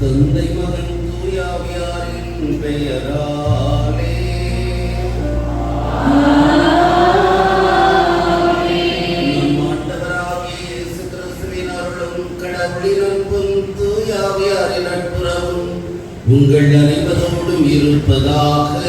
தந்தை மகன் தூயாவியாரின் பெயராலே நம் ஆண்டவராகிய இயேசு கிறிஸ்துவின் அருளும் கடவுளின் அன்பும் தூயாவியாரின் நட்புறவும் உங்கள் அனைவரோடும் இருப்பதாக.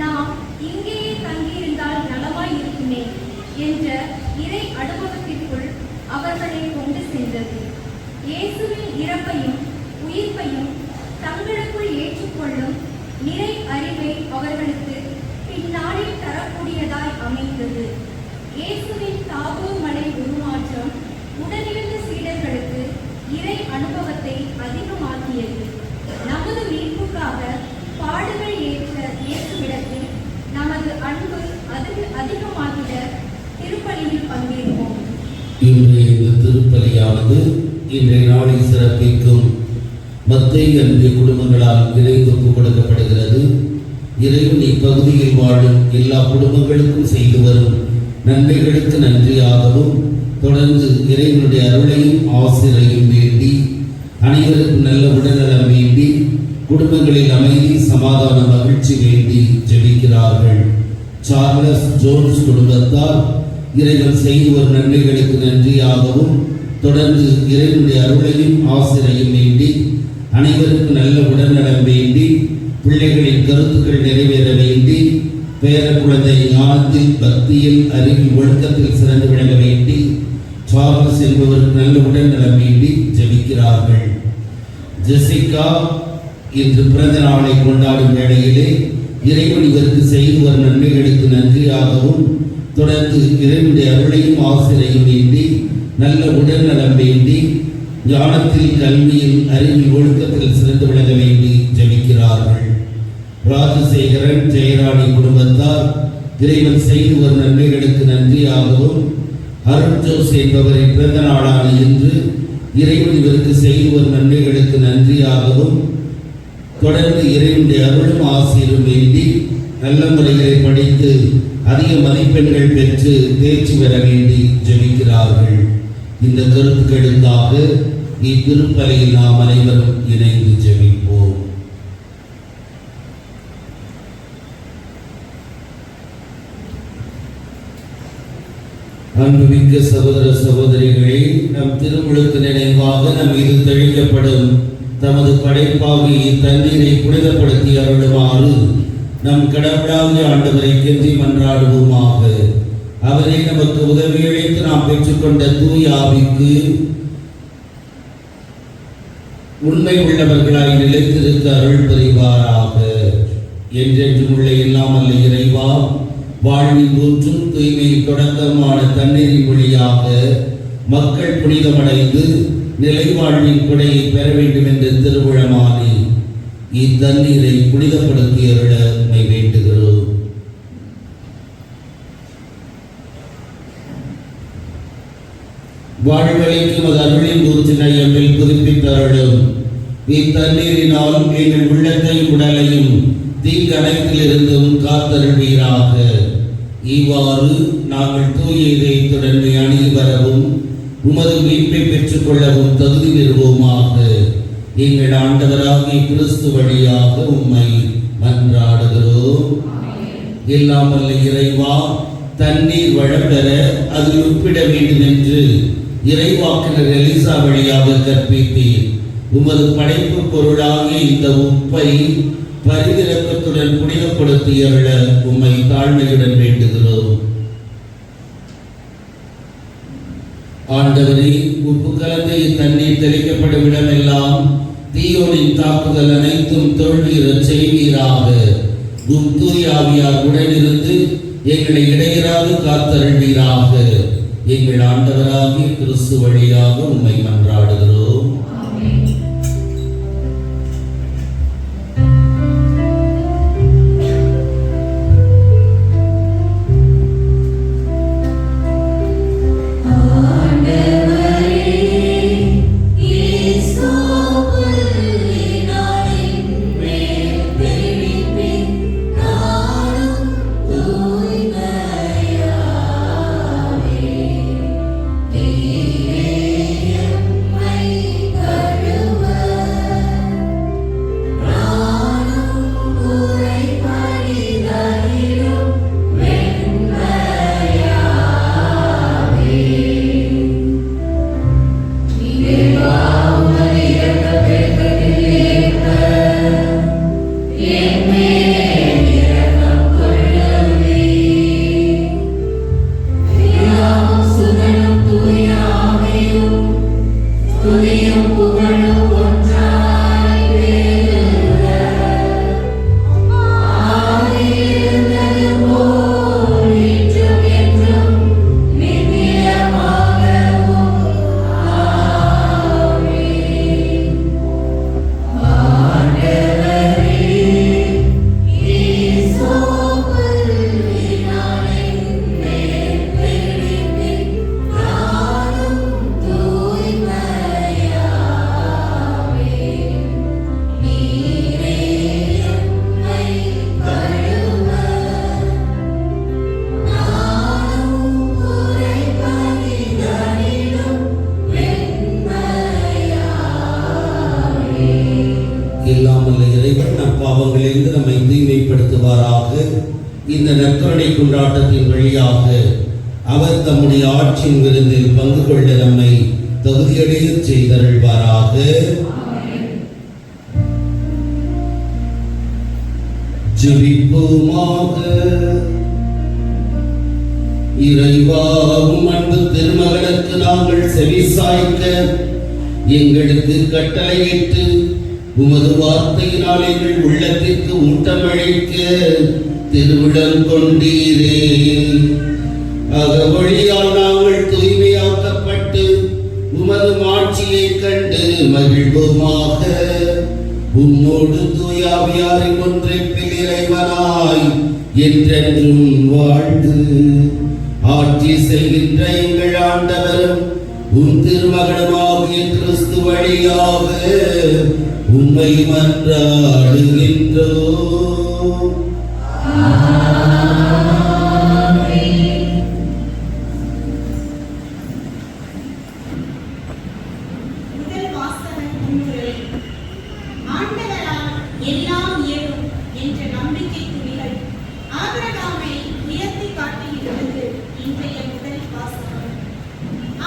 நாம் இங்கேயே தங்கியிருந்தால் நலமாய் இருக்குமே என்ற இறை அனுபவத்திற்குள் அவர்களை கொண்டு சென்றது. இயேசுவின் இறப்பையும் உயிர்ப்பையும் தங்களுக்குள் ஏற்றுக்கொள்ளும் நிறை அறிவை அவர்களுக்கு பின்னாளில் தரக்கூடியதாய் அமைந்தது. இயேசுவின் தாபோ மலை உருமாற்றம் உடனிருந்த சீடர்களுக்கு இறை அனுபவத்தை அதிகமாக்கியது. நமது மீட்புக்காக பாடுகள் ஏற்ற இயேசுவிடத்தில் நமது அன்பு அதிகமாகிட திருப்பலியில் பங்கேற்போம். இன்றைய திருப்பலியானது இன்றைய நாளை சிறப்பிக்கும் மத்தேயு அன்பிய குடும்பங்களால் இறைவனுக்கு கொடுக்கப்படுகிறது. இறைவன் இப்பகுதியில் வாழும் எல்லா குடும்பங்களுக்கும் செய்து வரும் நன்மைகளுக்கு நன்றியாகவும் தொடர்ந்து இறைவனுடைய அருளையும் ஆசிரையும் வேண்டி அனைவருக்கும் நல்ல உடல்நலம் வேண்டி குடும்பங்களில் அமைதி சமாதான மகிழ்ச்சி வேண்டி ஜெபிக்கிறார்கள். சார்லஸ் ஜோன்ஸ் குடும்பத்தார் இறைவன் செய்து வரும் நன்மைகளுக்கு நன்றியாகவும் தொடர்ந்து இறைவனுடைய அருளையும் ஆசிரையும் வேண்டி அனைவருக்கும் நல்ல உடல்நலம் வேண்டி பிள்ளைகளின் கருத்துக்கள் நிறைவேற வேண்டி பேர குழந்தை ஞானத்தில் பக்தியில் அறிவில் ஒழுக்கத்தில் சிறந்து விளங்க வேண்டி சார்லஸ் என்பவருக்கு நல்ல உடல்நலம் வேண்டி ஜெபிக்கிறார்கள். ஜெசிகா இன்று பிறந்த நாளை கொண்டாடும் வேளையிலே இறைவன் இவருக்கு செய்து வரும் நன்மைகளுக்கு நன்றியாகவும் தொடர்ந்து இறைவனுடைய அருளையும் ஆசிரையும் வேண்டி நல்ல உடல்நலம் வேண்டி ஞானத்தில் கல்வியில் அறிவில் ஒழுக்கத்தில் சிறந்து விளங்க வேண்டி ஜெபிக்கிறார்கள். ராஜசேகரன் ஜெயராணி குடும்பத்தார் இறைவன் செய்து வரும் நன்மைகளுக்கு நன்றியாகவும் அருண் ஜோஸ் என்பவரின் பிறந்த நாளான இன்று இறைவன் இவருக்கு செய்து வரும் நன்மைகளுக்கு நன்றியாகவும் தொடர்ந்து இறைவனுடைய அருளும் ஆசிரும் வேண்டி நல்ல முறைகளை படித்து அதிக மதிப்பெண்கள் பெற்று தேர்ச்சி பெற வேண்டி ஜெபிக்கிறார்கள். இந்த கருத்துக்களுக்காக இத்திருப்பலியில் நாம் அனைவரும் இணைந்து ஜெபிப்போம். அன்புமிக்க சகோதர சகோதரிகளே, நம் திருமுழுக்கு நினைவாக நம் மீது தெளிக்கப்படும் தமது படைப்பாகிய தண்ணீரை புனிதப்படுத்தி அருளுமாறு நம் கடவுளாகிய ஆண்டவரை கெஞ்சி மன்றாடுவோமாக. அவரை நமக்கு உதவி அளித்து நாம் பெற்றுக்கொண்ட தூய ஆவிக்கு உண்மை உள்ளவர்களாய் நிலைத்திருக்க அருள் புரிவாராக. என்றென்றும் உள்ள இல்லாமல் இறைவா, வாழ்வின் ஊற்றும் தூய்மை தொடக்கமான தண்ணீரின் வழியாக மக்கள் புனிதமடைந்து நிலை வாழ்வின் கொடையை பெற வேண்டும் என்ற திருவுளமானி இத்தண்ணீரை புனிதப்படுத்தி அருள உம்மை வேண்டுகிறோம். வாழ்வழிக்கும் அது அருளின் ஊற்றினை எம்மில் புதுப்பித்தருளும். இத்தண்ணீரினால் எங்கள் உள்ளத்தையும் உடலையும் தீங்கு அனைத்திலிருந்தும் காத்தருள்வீராக. இவ்வாறு நாங்கள் தூய இதயத்துடன் அணுகி வரவும் உமது மீட்பை பெற்றுக் கொள்ளவும் தகுதி பெறுவோமாக. எங்கள் ஆண்டவராகிய கிறிஸ்து வழியாக உம்மை மன்றாடுகிறோம். எல்லாம் வல்ல இறைவா, தண்ணீர் வழங்கர அதில் உப்பிட வேண்டும் என்று இறைவாக்கினர் எலிசா வழியாக கற்பித்தீர். உமது படைப்பு பொருளாகிய இந்த உப்பை பரிதிரக்கத்துடன் புனிதப்படுத்தியருள உம்மை தாழ்மையுடன் வேண்டுகிறோம். ஆண்டவரே, உப்பு கலந்த இத்தண்ணீர் தெளிக்கப்படும் இடமெல்லாம் தீயோனின் தாக்குதல் அனைத்தும் தோல்வியுறச் செய்வீராக. உம் தூய ஆவியார் உடனிருந்து எங்களை இடையராது காத்தருள்வீராக. எங்கள் ஆண்டவராகிய கிறிஸ்து வழியாக உம்மை மன்றாடுகிறோம். பாவங்களிலிருந்து நம்மை தூய்மைப்படுத்துவாராக. இந்த நற்கருணை கொண்டாட்டத்தின் வழியாக அவர் தம்முடைய ஆட்சியின் விருந்தில் பங்கு கொள்ள நம்மை தகுதியடைய செய்தருள்வாராக. ஜெபிப்போமாக. இறைவா, உம் அன்பு திருமகனுக்கு நாங்கள் செவிசாய்க்க எங்களுக்கு கட்டளையிட்டு உமது வார்த்தையினால் எங்கள் உள்ளத்திற்கு ஊட்டமளிக்க திருவிடம் கொண்டீரே. அகவழியால் நாங்கள் தூய்மையாக்கப்பட்டு உமது மாட்சியை கண்டு மகிழ்வோமாக. உம்மோடு தூய ஆவியாரின் ஒன்றிப்பில் இறைவனாய் என்றென்றும் வாழ்ந்து ஆட்சி செய்கின்ற எங்கள் ஆண்டவரும் உம் திருமகனுமாகிய கிறிஸ்து வழியாக உம்மை மன்றாடுகின்றோம். முதல் வாசகம் முன்னுரை. ஆண்டவரால் எல்லாம் இயலும் என்ற நம்பிக்கை துளிகள் ஆபிரகாமை உயர்த்தி காட்டுகிறது. இன்றைய முதல் வாசகம்.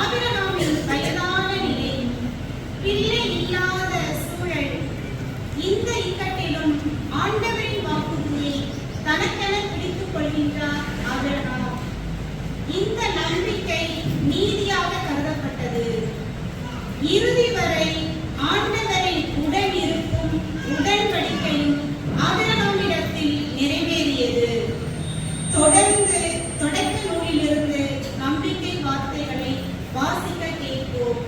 ஆபிரகாமின் வயதான நிலை, பிள்ளை இல்லாத சூழல், இந்த இக்கட்டிலும் ஆண்டவரின் வாக்குறுதியை தனக்கென பிடித்துக் கொள்கின்றார் ஆபிரகாம். இந்த நம்பிக்கை நீதியாக கருதப்பட்டது. இறுதி வரை ஆண்டவரின் உடன் இருக்கும் உடன்படிக்கையும் ஆபிரகாமிடத்தில் நிறைவேறியது. தொடர்ந்து தொடக்க நூலிலிருந்து நம்பிக்கை வார்த்தைகளை வாசிக்க கேட்போம்.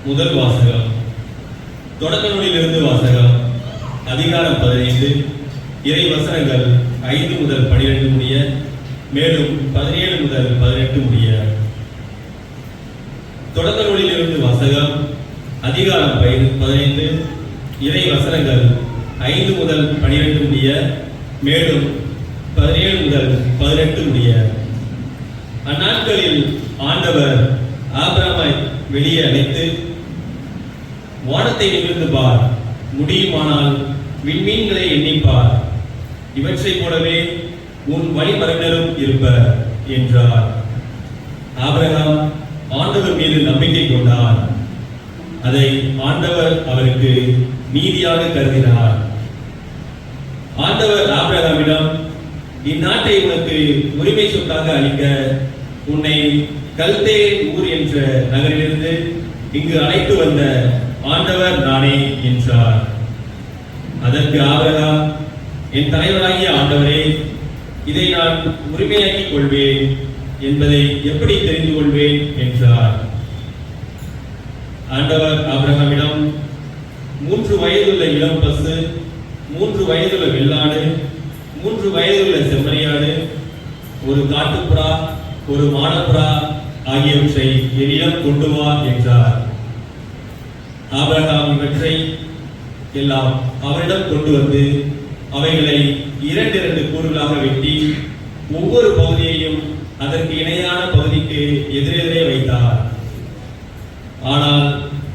முதல் வாசகம். தொடக்க நூலிலிருந்து வாசகம். அதிகாரம் 15, இறை வசனங்கள் 5 முதல் 12 முடிய, மேலும் 17 முதல் 18 முடிய. தொடக்க நூலிலிருந்து வாசகம். அதிகாரம் 15, இறை வசனங்கள் 5 முதல் 12 முடிய, மேலும் 17 முதல் 18 முடிய. அந்நாட்களில் ஆண்டவர் ஆபிரகாமை வெளியே அழைத்து, வானத்தை நிமிர்ந்து பார், முடியுமானால் விண்மீன்களை எண்ணிப்பார், இவற்றை போலவே உன் வழிமரபினரும் இருப்பர் என்றார். ஆபிரகாம் ஆண்டவர் மீது நம்பிக்கை கொண்டார். அதை ஆண்டவர் அவருக்கு நீதியாக கருதினார். ஆண்டவர் ஆபிரகாமிடம், இந்நாட்டை உனக்கு உரிமை சொத்தாக அளிக்க உன்னை கல்தே ஊர் என்ற நகரிலிருந்து இங்கு அழைத்து வந்த ஆண்டவர் நானே என்றார். அதற்கு ஆபிரகாம், என் தலைவராகிய ஆண்டவரே, இதை நான் உரிமையாக்கிக் கொள்வேன் என்பதை எப்படி தெரிந்து கொள்வேன் என்றார். ஆண்டவர் ஆபிரகாமிடம், 3 வயதுள்ள இளம் பசு, 3 வயதுள்ள வெள்ளாடு, 3 வயதுள்ள செம்மறியாடு, ஒரு காட்டுப்புறா, ஒரு மாடப்புறா ஆகியவற்றை என்னிடம் கொண்டு வா என்றார். ஆபிரகாம் இவற்றை எல்லாம் அவரிடம் கொண்டு வந்து அவைகளை 2 கூறுகளாக வெட்டி ஒவ்வொரு பகுதியையும் அதற்கு இணையான பகுதிக்கு எதிரெதிரே வைத்தார். ஆனால்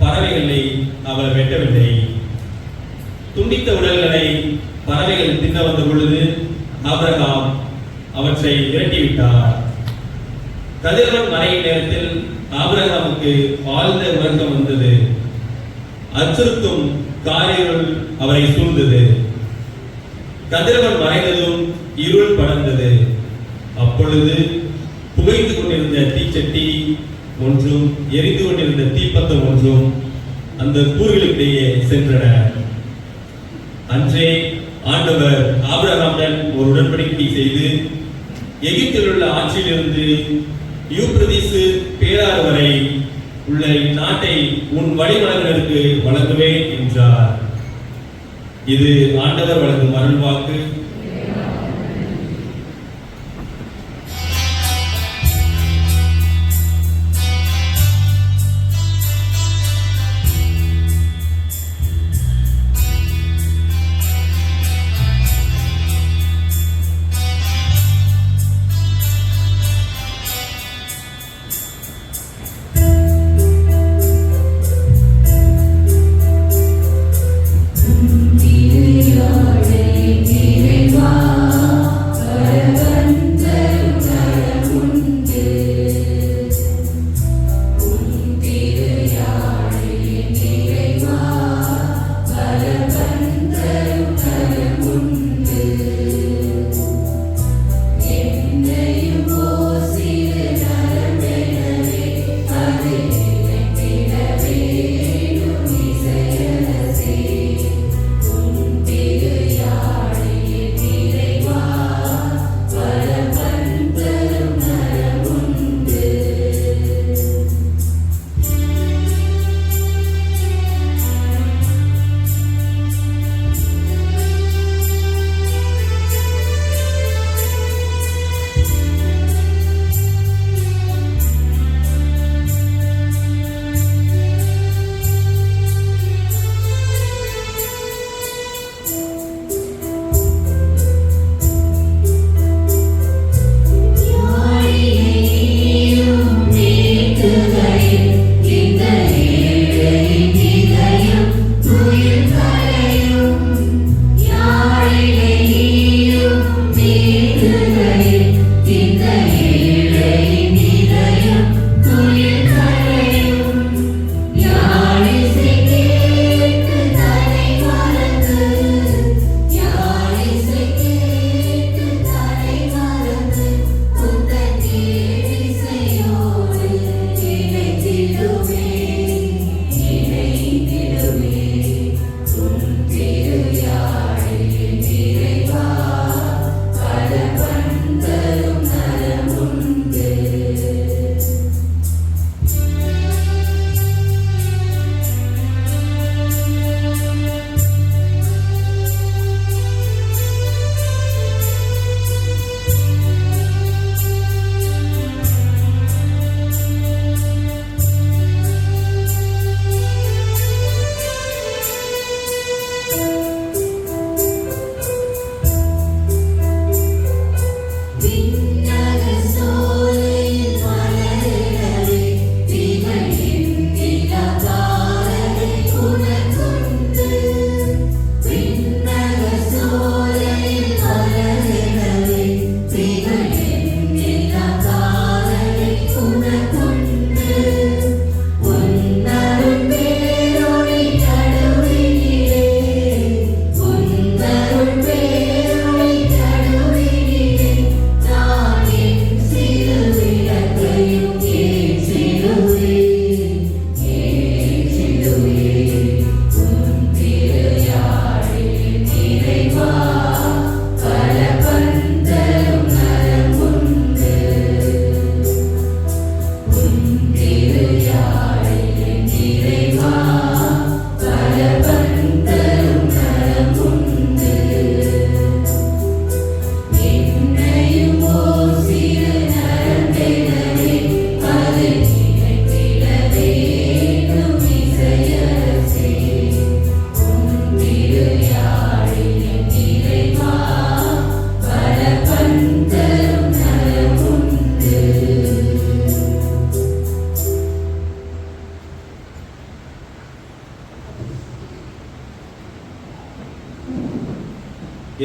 பறவைகளை அவர் வெட்டவில்லை. துண்டித்த உடல்களை பறவைகள் தின்ன வந்த பொழுது ஆபிரகாம் அவற்றை விரட்டிவிட்டார். கதிரவன் மறையும் நேரத்தில் ஆபிரகாமுக்கு ஆழ்ந்த உறக்கம் வந்தது. அச்சுறுத்தும் காரிருள் அவரை சூழ்ந்தது. கதிரவன் மறைந்ததும் இருள் படர்ந்தது. அப்பொழுது புகைந்து கொண்டிருந்த தீச்சட்டி ஒன்றும் எரிந்து கொண்டிருந்த தீப்பந்தம் ஒன்றும் அந்த கூறுகளுக்கிடையே சென்றன. அன்றே ஆண்டவர் ஆபிரகாமுடன் ஒரு உடன்படிக்கை செய்து, எகிப்தில் உள்ள ஆட்சியிலிருந்து யூப்ரதீசு பேராறு வரை உள்ள இந்நாட்டை உன் வழிமரபினருக்கு வழங்குவேன் என்றார். இது ஆண்டவர் வழங்கும் அருள்வாக்கு. திரையாடை திரை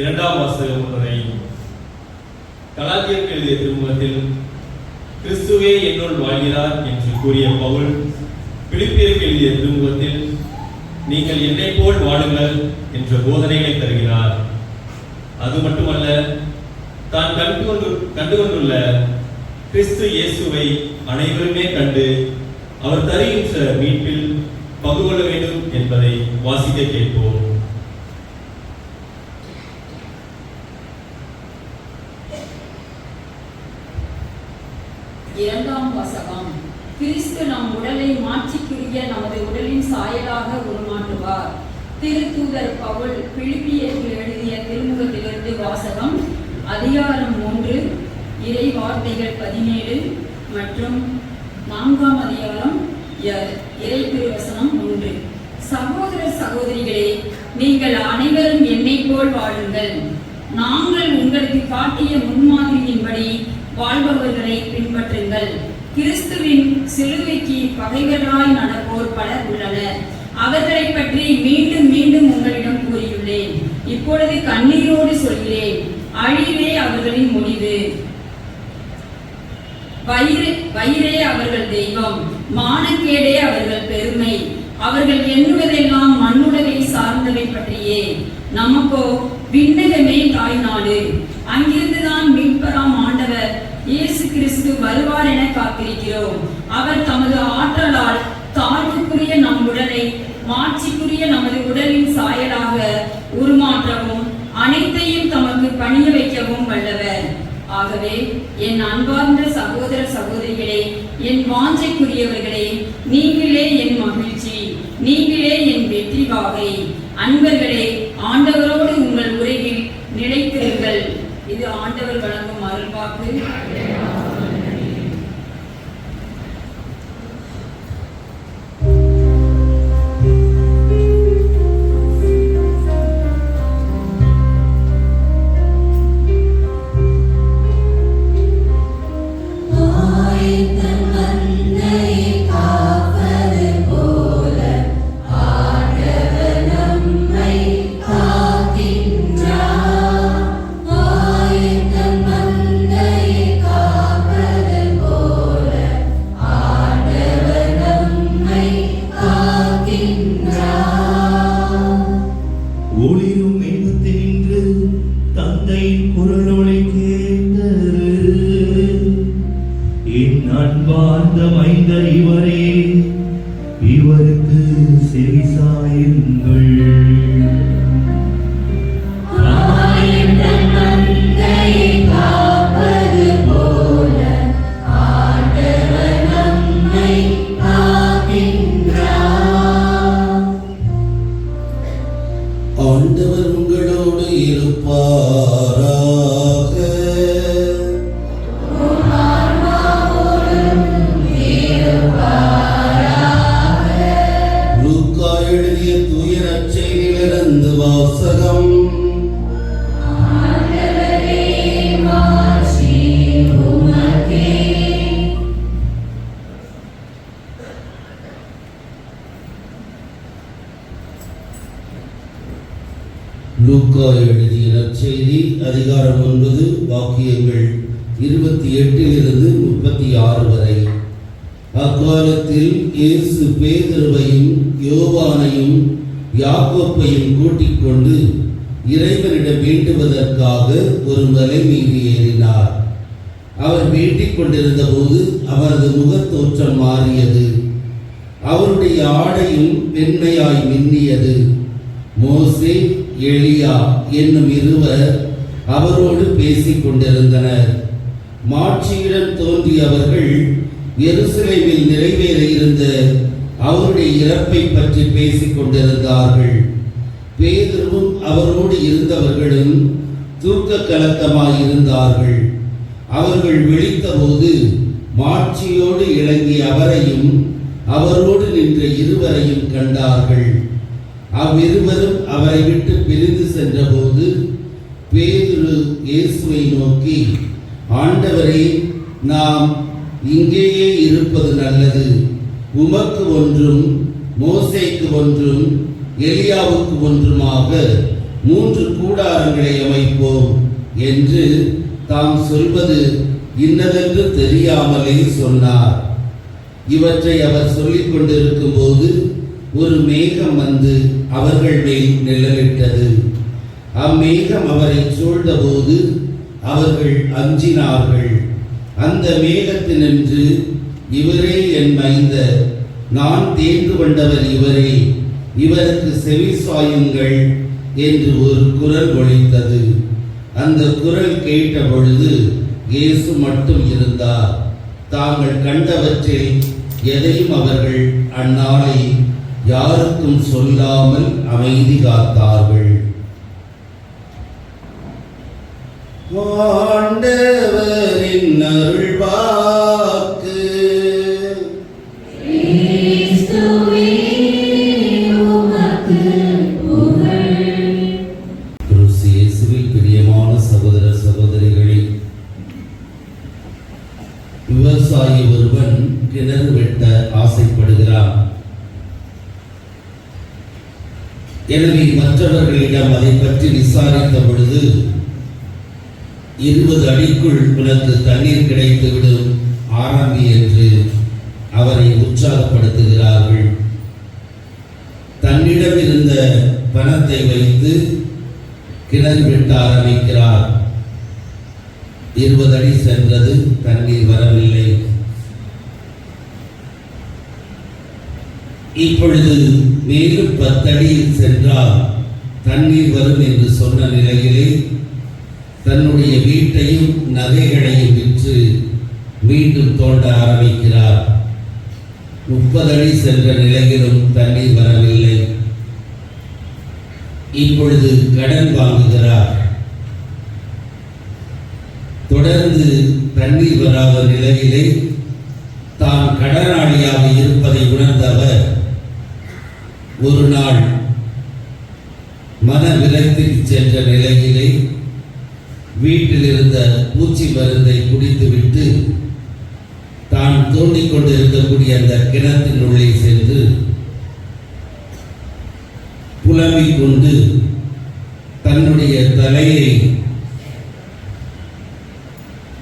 இரண்டாம் வாசகம் வரை. கலாத்தியருக்கு எழுதிய திருமுகத்தில் கிறிஸ்துவே என்னுள் வாழ்கிறார் என்று கூறிய பவுல் பிலிப்பியருக்கு எழுதிய திருமுகத்தில் நீங்கள் என்னை போல் வாழுங்கள் என்ற போதனைகளை தருகிறார். அது மட்டுமல்ல, தான் கண்டுகொண்டுள்ள கிறிஸ்து இயேசுவை அனைவருமே கண்டு அவர் தருகின்ற மீட்பில் பங்கு கொள்ள வேண்டும் என்பதை வாசிக்க கேட்போம். இரண்டாம் வாசகம். கிறிஸ்து நம் உடலை மாட்சிக்குரிய நமது உடலின் சாயலாக உருமாற்றுவார். திருத்தூதர் பவுல் பிலிப்பியருக்கு எழுதிய திருமுகத்திலிருந்து வாசகம். அதிகாரம் 3, இறை வார்த்தைகள் 17 மற்றும் 4ஆம் அதிகாரம் இறை திருவசனம் 1. சகோதர சகோதரிகளே, நீங்கள் அனைவரும் என்னை போல் வாழுங்கள். நாங்கள் உங்களுக்கு காட்டிய முன்மாதிரியின்படி வாழ்பவர்களை பின்பற்றுங்கள். கிறிஸ்துவின் சிலுவைக்கு பகைவர்களாய் நடப்போர் பலர் உள்ளனர். அவர்களை பற்றி மீண்டும் மீண்டும் உங்களிடம் கூறியுள்ளேன். இப்பொழுது கண்ணீரோடு சொல்கிறேன், அழிவே அவர்களின் முடிவு, வயிறே அவர்கள் தெய்வம், மானக்கேடே அவர்கள் பெருமை. அவர்கள் எண்ணுவதெல்லாம் மண்ணுலகை சார்ந்தவை பற்றியே. நமக்கோ விண்ணகமே தாய் நாடு. அங்கிருந்துதான் மீட்பராம் ஆண்டவர் இயேசு கிறிஸ்து வருவார் என காத்திருக்கிறோம். அவர் தமது ஆற்றலால் தாழ்வுக்குரிய நம் உடலை மாட்சிக்குரிய நமது உடலின் சாயலாக உருமாற்றவும் அனைத்தையும் தமக்கு பணிய வைக்கவும் வல்லவர். ஆகவே என் அன்பார்ந்த சகோதர சகோதரிகளே, என் வாஞ்சைக்குரியவர்களே, நீங்களே என் மகிழ்ச்சி, நீங்களே என் வெற்றி வாகை. அன்பர்களே, ஆண்டவரோடு உங்கள் உறவில் நிலைத்திருங்கள். இது ஆண்டவர் வழங்கும் அருள்வாக்கு. ஒளிரும் மேகத்தினின்று தந்தையின் குரலொலி கேட்டது. என் அன்பார்ந்த மைந்தர் இவரே, இவருக்கு செவிசாயுங்கள். ஆண்டவர் உங்களோடு இருப்பாராக. லூக்கா எழுதிய தூய நற்செய்தியிலிருந்து வாசகம். லூக்கா எழுதிய நற்செய்தி அதிகாரம் 9 வாக்கியங்கள் 28 36 வரை. அக்காலத்தில் இயேசு பேதுருவையும் யோவானையும் யாக்கோப்பையும் கூட்டிக் கொண்டு இறைவனிடம் வேண்டுவதற்காக ஒரு மலை மீது ஏறினார். அவர் வேண்டிக் கொண்டிருந்த போது அவரது முகத்தோற்றம் மாறியது. அவருடைய ஆடையும் வெண்மையாய் மின்னியது. மோசே, எலியா என்னும் இருவர் அவரோடு பேசிக் கொண்டிருந்தனர். மாட்சியுடன் தோன்றிய அவர்கள் எருசலேமில் நிறைவேற இருந்த அவருடைய இறப்பை பற்றி பேசிக் கொண்டிருந்தார்கள். பேதுருவும் அவரோடு இருந்தவர்களும் தூக்க கலக்கமாயிருந்தார்கள். அவர்கள் விழித்தபோது மாட்சியோடு இறங்கிய அவரையும் அவரோடு நின்ற இருவரையும் கண்டார்கள். அவ்விருவரும் அவரை விட்டு பிரிந்து சென்றபோது பேதுரு இயேசுவை நோக்கி, ஆண்டவரே, நாம் இங்கேயே இருப்பது நல்லது. உமக்கு ஒன்றும் மோசேக்கு ஒன்றும் எலியாவுக்கு ஒன்றுமாக 3 கூடாரங்களை அமைப்போம் என்று தாம் சொல்வது இன்னதென்று தெரியாமலே சொன்னார். இவற்றை அவர் சொல்லிக் கொண்டிருக்கும் போது ஒரு மேகம் வந்து அவர்கள் மேல் நிழலிட்டது. அம்மேகம் அவரை சூழ்ந்தபோது அவர்கள் அஞ்சினார்கள். அந்த மேகத்தினின்று, இவரே என் மைந்தர், நான் தேர்ந்து கொண்டவர் இவரே, இவருக்கு செவி சாயுங்கள் என்று ஒரு குரல் ஒலித்தது. அந்த குரல் கேட்ட பொழுது இயேசு மட்டும் இருந்தார். தாங்கள் கண்டவற்றில் எதையும் அவர்கள் அந்நாளை யாருக்கும் சொல்லாமல் அமைதி காத்தார்கள். ஆண்டவரின் அருள்வாக்கு. கிறிஸ்து இயேசுவில் பிரியமான சகோதர சகோதரிகளே, விவசாயி ஒருவன் கிணறு வெட்ட ஆசைப்படுகிறார். எனவே மற்றவர்களிடம் அதை பற்றி விசாரித்த பொழுது 20 அடிக்குள் உனக்கு தண்ணீர் கிடைத்துவிடும், ஆரம்பி என்று அவரை உற்சாகப்படுத்துகிறார்கள். தன்னிடம் இருந்த பணத்தை வைத்து கிணறு வெட்ட ஆரம்பிக்கிறார். 20 அடி சென்றது, தண்ணீர் வரவில்லை. இப்பொழுது மேலும் 10 அடியில் சென்றால் தண்ணீர் வரும் என்று சொன்ன நிலையிலே தன்னுடைய வீட்டையும் நகைகளையும் விற்று மீண்டும் தோண்ட ஆரம்பிக்கிறார். 30 அடி சென்ற நிலையிலும் தண்ணீர் வரவில்லை. இப்பொழுது கடன் வாங்குகிறார். தொடர்ந்து தண்ணீர் வராத நிலையிலே தான் கடனாளியாக இருப்பதை உணர்ந்தவர் ஒரு நாள் மன விரக்திக்கு சென்ற நிலையிலே வீட்டில் இருந்த பூச்சி மருந்தை குடித்துவிட்டு தான் தோண்டிக் கொண்டிருக்கக்கூடிய அந்த கிணற்றின் உள்ளே சென்று புலம்பிக் கொண்டு தன்னுடைய தலையை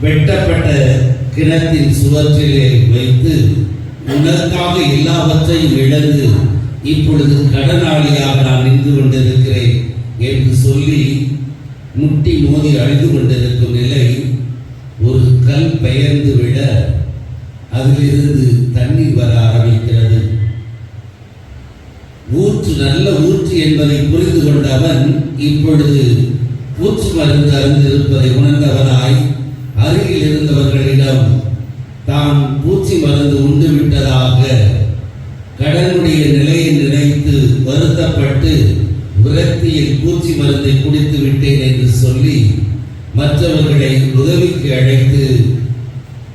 வெட்டப்பட்ட கிணத்தின் சுவற்றிலே வைத்து, உனக்காக எல்லாவற்றையும் இழந்து இப்பொழுது கடனாளியாக நான் நின்று கொண்டிருக்கிறேன் என்று சொல்லி முட்டி மோதி அழுது கொண்டிருக்கும் நிலை, ஒரு கல் பெயர்ந்து விட அதிலிருந்து தண்ணீர் வர ஆரம்பிக்கிறது. ஊற்று நல்ல ஊற்று என்பதை புரிந்து கொண்ட அவன் இப்பொழுது பூச்சி மருந்து அருந்திருப்பதை உணர்ந்தவனாய் அருகில் இருந்தவர்களிடம் தான் பூச்சி மருந்து உண்டு விட்டதாக கடனுடைய நிலையை நினைத்து வருத்தப்பட்டு விரக்தியில் பூச்சி மருந்தை குடித்து விட்டேன் என்று சொல்லி மற்றவர்களை உதவிக்கு அழைத்து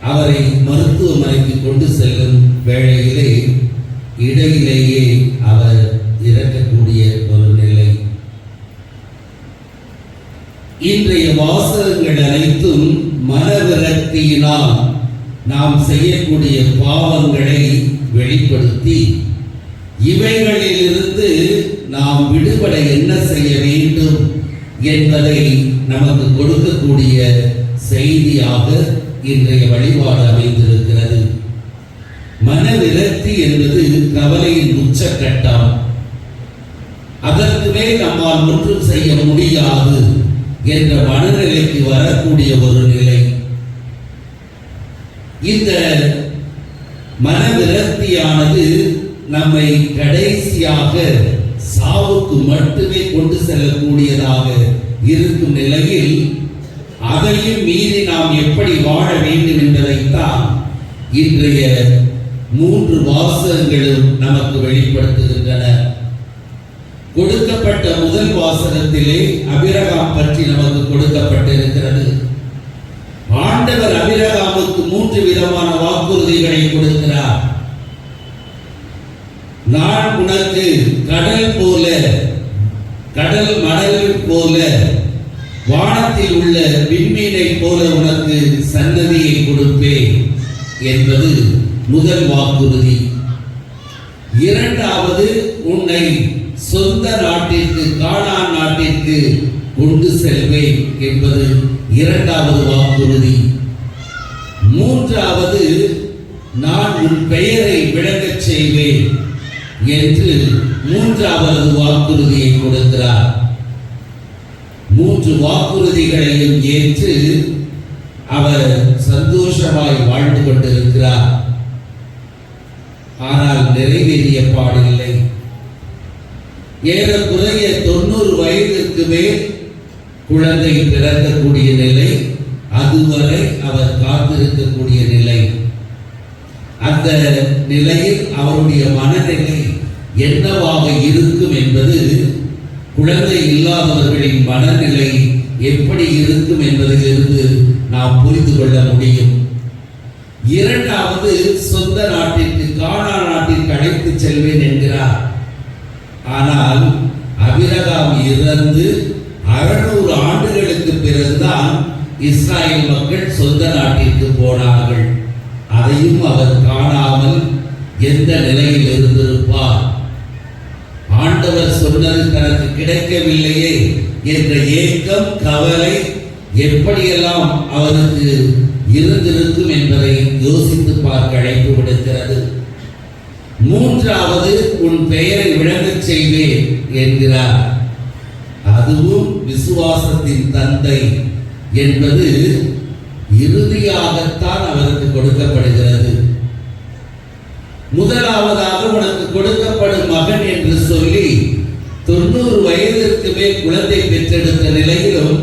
அவரை மருத்துவமனைக்கு கொண்டு செல்லும் வேளையிலே இடையிலேயே அவர் இறக்கக்கூடிய ஒரு நிலை. இன்றைய வாசகங்கள் அனைத்தும் மனவிரக்தியினால் நாம் செய்யக்கூடிய பாவங்களை வெளிப்படுத்தி இவைகளிலிருந்து நாம் விடுபட என்ன செய்ய வேண்டும் என்பதை நமக்கு கொடுக்கக்கூடிய செய்தியாக இன்றைய வழிபாடு அமைந்திருக்கிறது. மனவிரக்தி என்பது கவலையின் உச்சக்கட்டம். அதற்கு மேல் நம்மால் ஒன்றும் செய்ய முடியாது என்ற மனநிலைக்கு வரக்கூடிய ஒரு நிலை. இந்த மனவிரக்தியானது நம்மை கடைசியாக சாவுக்கு மட்டுமே கொண்டு செல்லக்கூடியதாக இருக்கும் நிலையில் அதையும் மீறி நாம் எப்படி வாழ வேண்டும் என்பதைத்தான் இன்றைய 3 வாசகங்களும் நமக்கு வெளிப்படுத்துகின்றன. கொடுக்கப்பட்ட முதல் வாசகத்திலே அபிரகாம் பற்றி நமக்கு கொடுக்கப்பட்டிருக்கிறது. ஆண்டவர் அபிரகாமுக்கு 3 விதமான வாக்குறுதிகளை கொடுக்கிறார். நான் உனக்கு கடல் போல, கடல் மணல் போல, வானத்தில் உள்ள விண்மீனை போல உனக்கு சன்னதியை கொடுப்பேன் என்பது முதல் வாக்குறுதி. இரண்டாவது, உன்னை சொந்த நாட்டிற்கு கானான் நாட்டிற்கு கொண்டு செல்வேன் என்பது இரண்டாவது வாக்குறுதி. மூன்றாவது, நான் உன் பெயரை விளங்கச் செய்வேன் என்று மூன்றாவது வாக்குறுதியை கொடுக்கிறார். மூன்று வாக்குறுதிகளையும் ஏற்று அவர் சந்தோஷமாய் வாழ்ந்து கொண்டிருக்கிறார். ஆனால் நிறைவேறிய பாடில்லை. ஏறக்குறைய 90 வயதிற்கு மேல் குழந்தை பிறக்கக்கூடிய நிலை, அதுவரை அவர் காத்திருக்கக்கூடிய நிலை. அந்த நிலையில் அவருடைய மனநிலை என்னவாக இருக்கும் என்பது, குழந்தை இல்லாதவர்களின் மனநிலை எப்படி இருக்கும் என்பதிலிருந்து நாம் புரிந்து கொள்ள முடியும். இரண்டாவது, சொந்த நாட்டிற்கு கானான் நாட்டிற்கு அழைத்து செல்வேன் என்கிறார். ஆனால் ஆபிரகாம் இறந்து 600 ஆண்டுகளுக்கு பிறகுதான் இஸ்ராயேல் மக்கள் சொந்த நாட்டிற்கு போனார்கள். அதையும் அவர் காணாமல் எந்த நிலையில் இருந்திருப்பார்? ஆண்டவர் சொன்னது தனக்கு கிடைக்கவில்லையே என்ற ஏக்கம், கவலை எப்படியெல்லாம் அவருக்கு இருந்திருக்கும் என்பதை யோசித்து பார்க்க அழைப்பு விடுக்கிறது. மூன்றாவது, உன் பெயரை விளங்கச் செய்வேன் என்கிறார். அதுவும் விசுவாசத்தின் தந்தை என்பது இறுதியாகத்தான் அவருக்கு கொடுக்கப்படுகிறது. முதலாவதாக உனக்கு கொடுக்கப்படும் மகன் என்று சொல்லி 90 வயதிற்கு மேல் குழந்தை பெற்றெடுத்த நிலையிலும்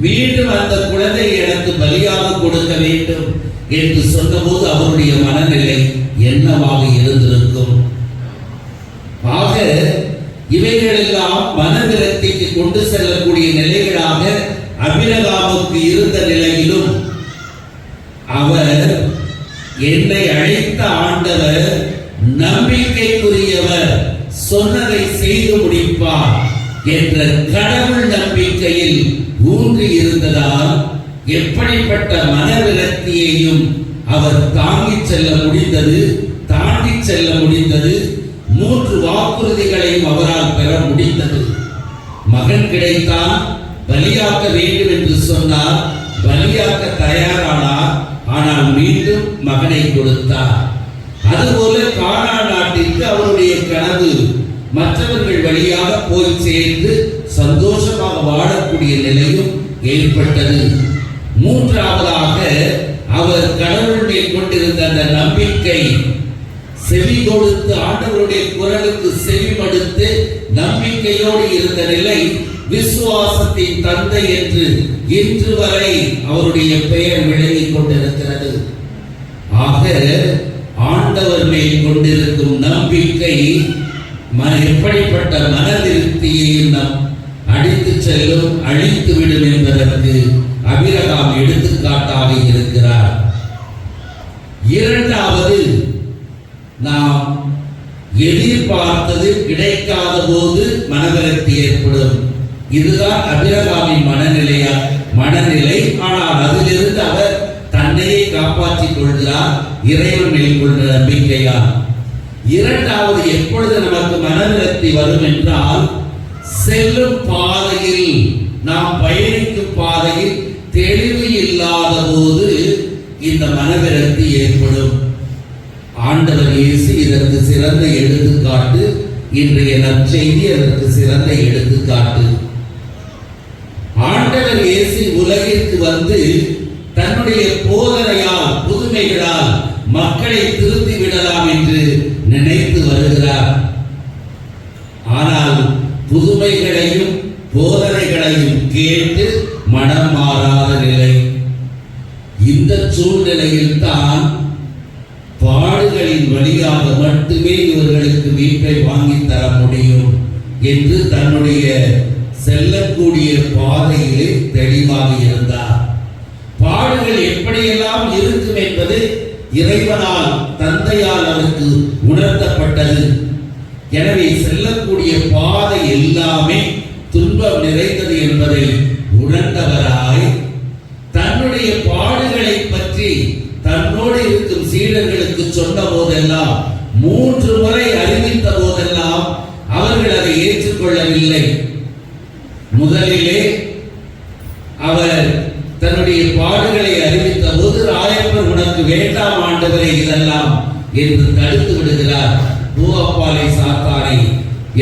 மீண்டும் அந்த குழந்தை எனக்கு பலியாக கொடுக்க வேண்டும் என்று சொன்னபோது அவருடைய மனநிலை என்னவாக இருந்திருக்கும்? ஆக இவைகளெல்லாம் மனவிரக்திக்கு கொண்டு செல்லக்கூடிய நிலைகளாக ஆபிரகாமுக்கு இருந்த நிலையிலும், அவர் என்னை அழைத்த ஆண்டவர் நம்பிக்கைக்குரியவர், சொன்னதை செய்து முடிப்பார் என்ற கடவுள் நம்பிக்கையில் ஊன்றி இருந்ததால் எப்படிப்பட்ட மனவிரக்தியையும் அவர் தாங்கிச் செல்ல முடிந்தது, தாண்டி செல்ல முடிந்தது. 3 வாக்குறுதிகளையும் அவரால் பெற முடிந்தது. மகன் கிடைத்தான், பலியாக்க வேண்டும் என்று சொன்னார், பலியாக்க தயாரானார். ஆனால் மீண்டும் மகனை கொடுத்தார். அதுபோல கானான் நாட்டிற்கு அவருடைய கனவு மற்றவர்கள் வழியாக போய் சேர்ந்து சந்தோஷமாக வாழக்கூடிய நிலையும் ஏற்பட்டது. மூன்றாவதாக, அவர் கடவுள் மேல் கொண்டிருந்த அந்த நம்பிக்கை, செவி கொடுத்து ஆண்டவருடைய குரலுக்கு செவி மடுத்து நம்பிக்கையோடு இருந்த நிலை, விசுவாசத்தின் தந்தை என்று இன்று வரை அவருடைய பெயர் விளங்கிக் கொண்டிருக்கிறது. ஆக ஆண்டவர் மேல் கொண்டிருக்கும் நம்பிக்கை எப்படிப்பட்ட மனதிருப்தியையும் நம் அடித்து செல்லும், அழித்து விடும் என்பதற்கு ஆபிரகாம் எடுத்துக்காட்டாக இருக்கிறார். இரண்டாவது, நாம் எதிர்பார்த்தது கிடைக்காத போது மனவிரக்தி ஏற்படும். இதுதான் ஆபிரகாமின் மனநிலை. ஆனால் அதிலிருந்து அவர் தன்னையே காப்பாற்றிக் கொள்கிறார், இறைவன் மேல் கொண்ட நம்பிக்கையால். இரண்டாவது, எப்பொழுது நமக்கு மனவிரக்தி வரும் என்றால், செல்லும் பாதையில், நாம் பயணிக்கும் பாதையில் தெளிவு இல்லாத போது இந்த மனவிரக்தி ஏற்படும். ஆண்டவர் இயேசு இதற்கு சிறந்த எடுத்துக்காட்டு. இன்றைய நற்செய்தி அதற்கு சிறந்த எடுத்துக்காட்டு. ஆண்டவர் இயேசு உலகிற்கு வந்து தன்னுடைய போதனையால், புதுமைகளால் மக்களை திருத்தி விடலாம் என்று நினைத்து வருகிறார். ஆனால் புதுமைகளையும் போதனைகளையும் கேட்டு மனம் மாறாத நிலை. இந்த சூழ்நிலையில் தான் பாடுகளின் வழியாக மட்டுமே இவர்களுக்கு வீட்டை வாங்கி தர முடியும் என்று தன்னுடைய செல்லக்கூடிய பாதையிலே தெளிவாக இருந்தார். பாடுகள் எப்படியெல்லாம் இருக்கும் என்பது இறைவனால், தந்தையால் அவருக்கு உணர்த்தப்பட்டது. எனவே செல்லக்கூடிய பாதை எல்லாமே துன்பம் நிறைந்தது என்பதை உணர்ந்தவராய், தன்னுடைய பாடுகளை பற்றி தன்னோடு இருக்கும் சீடர்களுக்கு சொன்ன போதெல்லாம், 3 முறை அறிவித்த போதெல்லாம் அவர்கள் அதை ஏற்று என்று தடுத்து விடுகிறார். பூவாப்பாலை சாத்தானை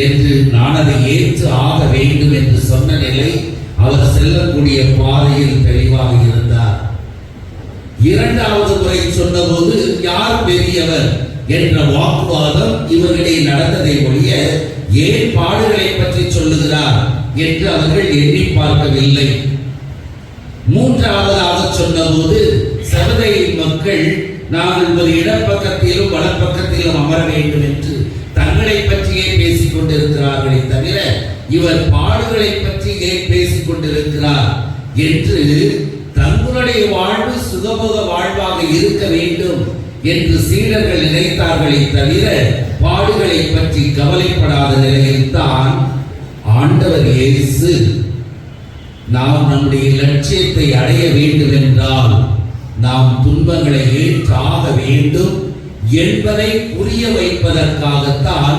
என்று நான் அதை ஏற்று ஆக வேண்டும் என்று சொன்ன நிலை அவர் செல்லக்கூடிய பாதையில் தெளிவாக இருந்தார். இரண்டாவது முறை சொன்னபோது யார் பெரியவர் என்ற வாக்குவாதம் இவர்களிடையே நடந்ததை ஒழிய ஏன் பாடுகளை பற்றி சொல்லுகிறார் என்று அவர்கள் எண்ணி பார்க்கவில்லை. மூன்றாவதாக சொன்னபோது சபதையின் மக்கள் நாங்கள் ஒரு இடப்பக்கத்திலும் வலப்பக்கத்திலும் அமர வேண்டும் என்று தங்களை பற்றியே பேசிக் கொண்டிருக்கிறார்களே தவிர இவர் பாடுகளை பற்றி ஏன் பேசிக் கொண்டிருக்கிறார் என்று தங்களுடைய வாழ்வு சுகபோக வாழ்வாக இருக்க வேண்டும் என்று சீடர்கள் நினைத்தார்களே தவிர பாடுகளை பற்றி கவலைப்படாத நிலையில் தான் ஆண்டவர் இயேசு நாம் நம்முடைய லட்சியத்தை அடைய வேண்டும் என்றால் நாம் துன்பங்களை ஏற்றாக வேண்டும் என்பதை புரிய வைப்பதற்காகத்தான்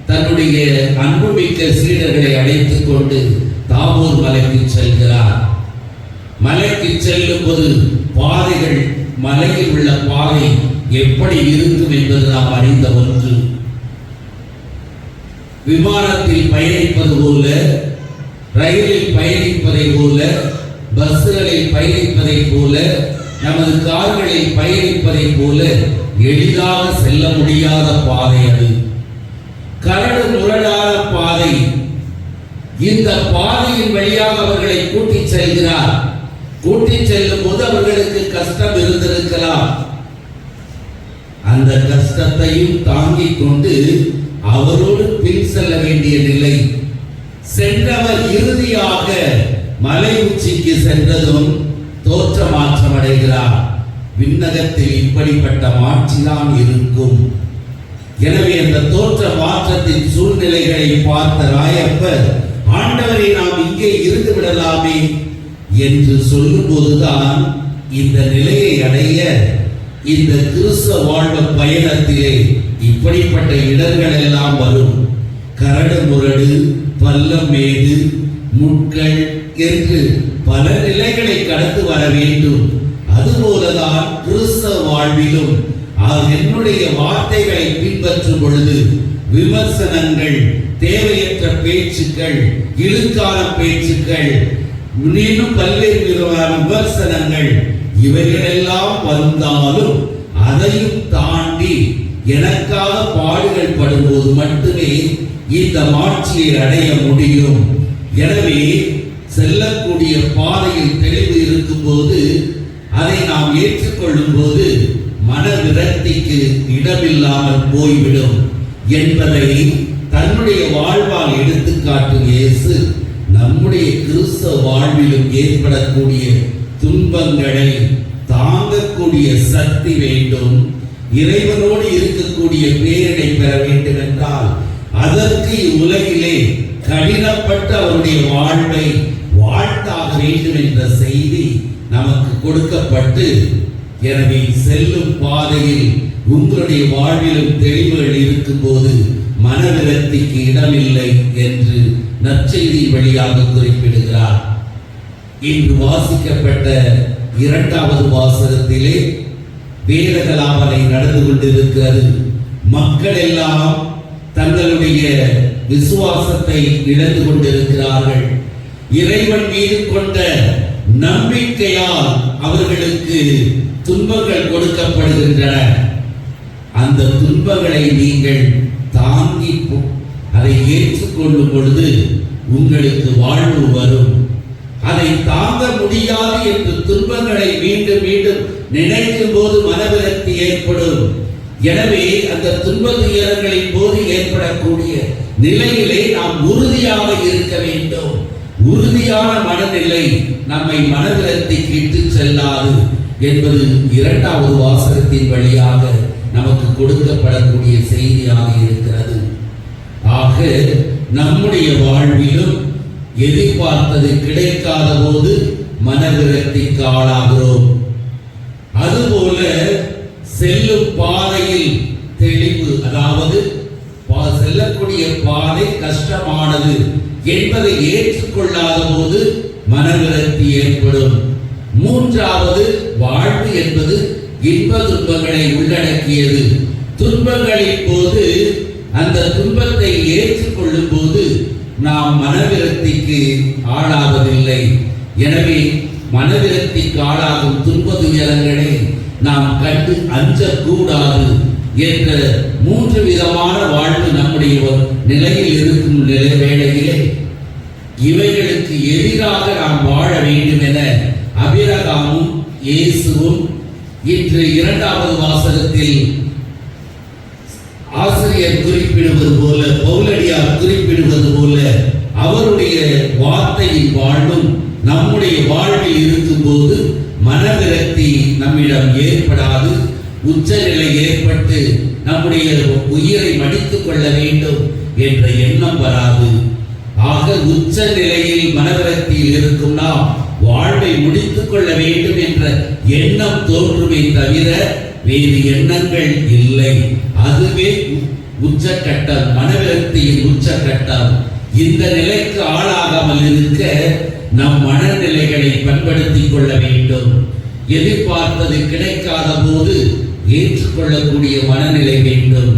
தன்னுடைய அன்புமிக்க சீடர்களை அழைத்துக் கொண்டு தாபோர் மலைக்கு செல்கிறார். மலைக்கு செல்லும் போது பாதைகள், மலையில் உள்ள பாதை எப்படி இருக்கும் என்பது நாம் அறிந்த ஒன்று. விமானத்தில் பயணிப்பது போல, ரயிலில் பயணிப்பதை போல, பஸ்களில் பயணிப்பதை போல, நமது கார்களில் பயணிப்பதை போல எளிதாக செல்ல முடியாத பாதை அது. கரடு முரடான பாதை. இந்த பாதையின் வழியாக அவர்களை கூட்டிச் செல்கிறார். கூட்டிச் செல்லும் போது அவர்களுக்கு கஷ்டம் இருந்திருக்கலாம். அந்த கஷ்டத்தையும் தாங்கிக் கொண்டு அவரோடு பின் செல்ல வேண்டிய நிலை. சென்றவர் இறுதியாக மலை உச்சிக்கு சென்றதும் தோற்ற மாற்றம் அடைகிறார். விண்ணகத்தில் இப்படிப்பட்ட மாற்றிதான் இருக்கும். எனவே அந்த தோற்ற மாற்றத்தின் சூழ்நிலைகளை பார்த்த ராயப்பர், ஆண்டவரை நாம் இங்கே இருந்து விடலாமே என்று சொல்லும் போதுதான் இந்த நிலையை அடைய இந்த கிறிஸ்தவ வாழ்வு பயணத்திலே இப்படிப்பட்ட இடர்கள் எல்லாம் வரும். கரடு முரடு, பள்ளம் மேடு, முட்கள் என்று பல நிலைகளை கடந்து வர வேண்டும். அதுபோலதான் கிறிஸ்தவ வாழ்விலும் என்னுடைய வார்த்தைகளை பின்பற்றும் பொழுது விமர்சனங்கள், தேவையற்ற பேச்சுக்கள், இழுக்கான பேச்சுக்கள், இன்னும் பல்வேறு விதமான விமர்சனங்கள் இவைகளெல்லாம் வந்தாலும் அதையும் தாண்டி எனக்காக பாடுகள் படும்போது மட்டுமே இந்த மாட்சியை அடைய முடியும். எனவே செல்லக்கூடிய பாதையில் தெளிவு இருக்கும் போது அதை நாம் ஏற்றுக்கொள்ளும் போது மன விரக்திக்கு இடமில்லாமல் போய்விடும் என்பதை தன்னுடைய வாழ்வால் எடுத்துக்காட்டும் இயேசு நம்முடைய கிறிஸ்தவ வாழ்விலும் ஏற்படக்கூடிய துன்பங்களை தாங்கக்கூடிய சக்தி வேண்டும். இறைவனோடு இருக்கக்கூடிய பேரினை பெற வேண்டும் என்றால் அதற்கு உலகிலே கடினப்பட்ட அவருடைய வாழ்வை வாழ்த்தாக வேண்டும் என்ற செய்தி நமக்கு கொடுக்கப்பட்டு, எனவே செல்லும் பாதையில் உங்களுடைய வாழ்விலும் தெளிவுகள் இருக்கும் போது மனவிரக்திக்கு இடமில்லை என்று நற்செய்தி வழியாக குறிப்பிடுகிறார். இன்று வாசிக்கப்பட்ட இரண்டாவது வாசகத்திலே வேதகலாவலை நடந்து கொண்டிருக்கிறது. மக்கள் எல்லாம் தங்களுடைய விசுவாசத்தை இழந்து கொண்டிருக்கிறார்கள். இறைவன் மீது கொண்ட நம்பிக்கையால் அவர்களுக்கு துன்பங்கள் கொடுக்கப்படுகின்றன. அந்த துன்பங்களை நீங்கள் தாங்கி அதை ஏற்றுக்கொள்ளும் பொழுது உங்களுக்கு வாழ்வு வரும். அதை தாங்க முடியாது என்று துன்பங்களை மீண்டும் மீண்டும் நினைக்கும் போது மனவிரக்தி ஏற்படும். எனவே அந்த துன்ப துயரங்களின் போது ஏற்படக்கூடிய நிலையிலே நாம் உறுதியாக இருக்க வேண்டும். உறுதியான மனநிலை நம்மை மனவிரக்திக்கு இட்டு செல்லாது என்பது இரண்டாவது வாசகத்தின் வழியாக நமக்கு கொடுக்கப்படக்கூடிய செய்தியாக இருக்கிறது. ஆக நம்முடைய வாழ்விலும் எதிர்பார்த்தது கிடைக்காத போது மனவிரக்திக்கு ஆளாகிறோம். அதுபோல செல்லும் பாதையில் தெளிவு, அதாவது செல்லக்கூடிய பாதை கஷ்டமானது என்பதை ஏற்றுக்கொள்ளாத போது மனவிரக்தி ஏற்படும். மூன்றாவது, வாழ்வு என்பது இன்ப துன்பங்களை உள்ளடக்கியது. துன்பங்களின் போது அந்த துன்பத்தை ஏற்றுக்கொள்ளும் போது நாம் மனவிரக்திக்கு ஆளாவதில்லை. எனவே மனவிரக்திக்கு ஆளாகும் துன்ப துயரங்களை நாம் கண்டு அஞ்சக்கூடாது என்ற 3 விதமான வாழ்வு நம்முடைய நிலையில் இருக்கும் வேளையிலே இவைகளுக்கு எதிராக நாம் வாழ வேண்டும் என அபிரகாமும் இயேசுவும் இன்று 2வது வாசகத்தில் ஆசிரியர் குறிப்பிடுவது போல, பவுலடியார் குறிப்பிடுவது போல அவருடைய வார்த்தையின் வாழ்வும் நம்முடைய வாழ்வில் இருக்கும்போது மனவிரக்தி நம்மிடம் ஏற்படாது. உச்சநிலை ஏற்பட்டு நம்முடைய உயிரை மடித்துக் கொள்ள வேண்டும் என்ற எண்ணம் வராது. ஆக உச்ச நிலையில் மனவிரக்தியில் இருக்கும் நாம் வாழ்வை முடித்துக் கொள்ள வேண்டும் என்ற எண்ணம் தோன்றுமே தவிர வேறு எண்ணங்கள் இல்லை. அதுவே உச்சக்கட்டம், மனவிரக்தியின் உச்சக்கட்டம். இந்த நிலைக்கு ஆளாகாமல் இருக்க நம் மனநிலைகளை பண்படுத்திக் கொள்ள வேண்டும். எதிர்பார்த்தது கிடைக்காத போது ஏற்றுக்கொள்ளக்கூடிய மனநிலை வேண்டும்.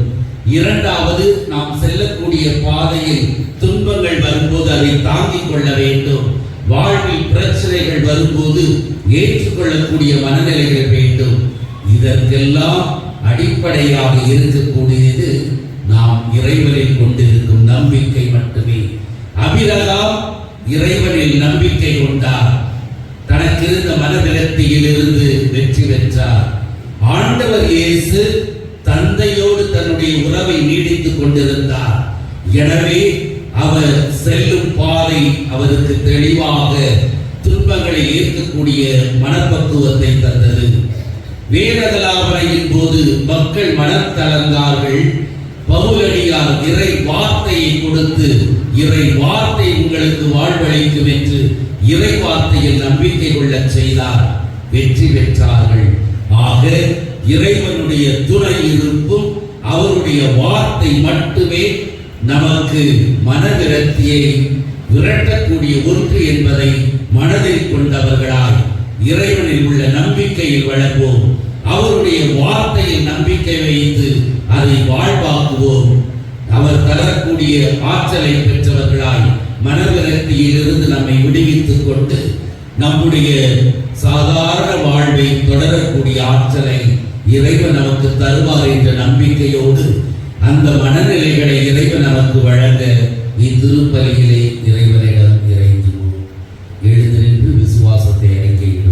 2வது, நாம் செல்லக்கூடிய பாதையில் துன்பங்கள் வரும்போது அதை தாங்கிக் கொள்ள வேண்டும். வாழ்வில் பிரச்சனைகள் வரும்போது ஏற்றுக்கொள்ளக்கூடிய மனநிலைகள் வேண்டும். இதற்கெல்லாம் அடிப்படையாக இருக்கக்கூடியது நாம் இறைவனில் கொண்டிருக்கும் நம்பிக்கை மட்டுமே. அபிரகாம் இறைவனில் நம்பிக்கை கொண்டார். தனக்கு இருந்த மனவிரக்தியில் இருந்து வெற்றி பெற்றார். ஆண்டவர் இயேசு தந்தையோடு தன்னுடைய உறவை நீடித்துக் கொண்டிருந்தார். எனவே அவர் செல்லும் பாதை அவருக்கு தெளிவாக துன்பங்களை ஏற்கக்கூடிய மனப்பக்குவத்தை தந்தது. வேதகலாபனையின் போது மக்கள் மனம் தளர்ந்தார்கள். பவுலடியார் இறை வார்த்தையை கொடுத்து, இறை வார்த்தை உங்களுக்கு வாழ்வளிக்கும் என்று இறை வார்த்தையில் நம்பிக்கை கொள்ள செய்தார். வெற்றி பெற்றார்கள். ஆக இறைவனுடைய துணை இருப்பும் அவருடைய வார்த்தை மட்டுமே நமக்கு மனவிரக்தியை விரட்டக்கூடிய ஒன்று என்பதை மனதில் கொண்டவர்களாய் இறைவனில் உள்ள நம்பிக்கையில் வளர்வோம். அவருடைய வார்த்தையில் நம்பிக்கை வைத்து அதை வாழ்வாக்குவோம். அவர் தரக்கூடிய ஆற்றலை பெற்றவர்களாய் மனவிரக்தியில் இருந்து நம்மை விடுவித்துக் கொண்டு நம்முடைய சாதாரண வாழ்வை தொடரக்கூடிய ஆற்றலை இறைவன் நமக்கு தருவார் என்ற நம்பிக்கையோடு அந்த மனநிலைகளை இறைவன் நமக்கு வழங்க இத்திருப்பலியிலே இறைவனிடம் இறைஞ்சுவோம். எழுந்து நின்று விசுவாசத்தை அறிக்கையிடுவோம்.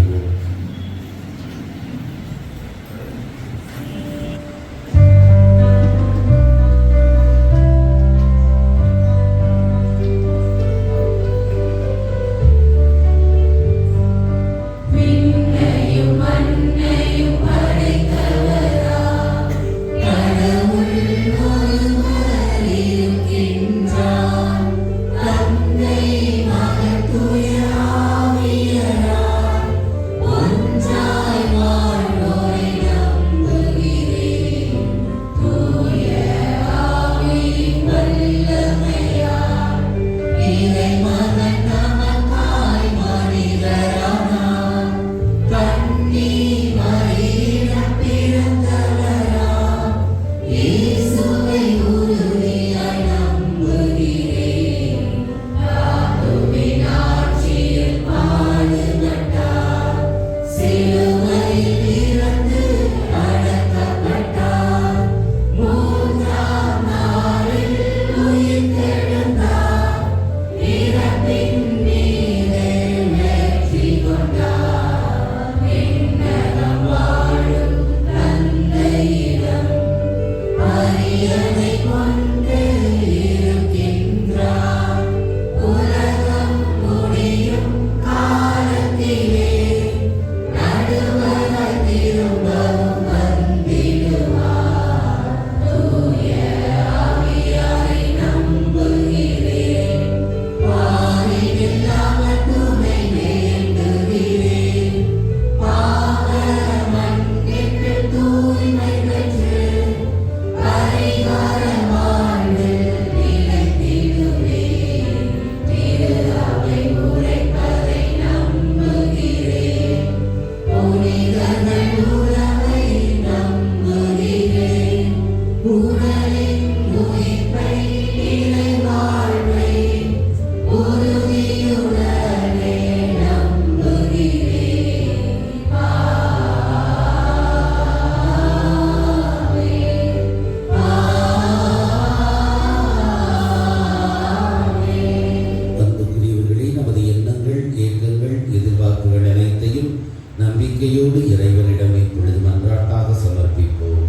கடவுள் ஒருவர் இருக்கின்றார், தந்தை இறைவனிடம் இப்பொழுது மன்றாட்டாக சமர்ப்பிப்போம்.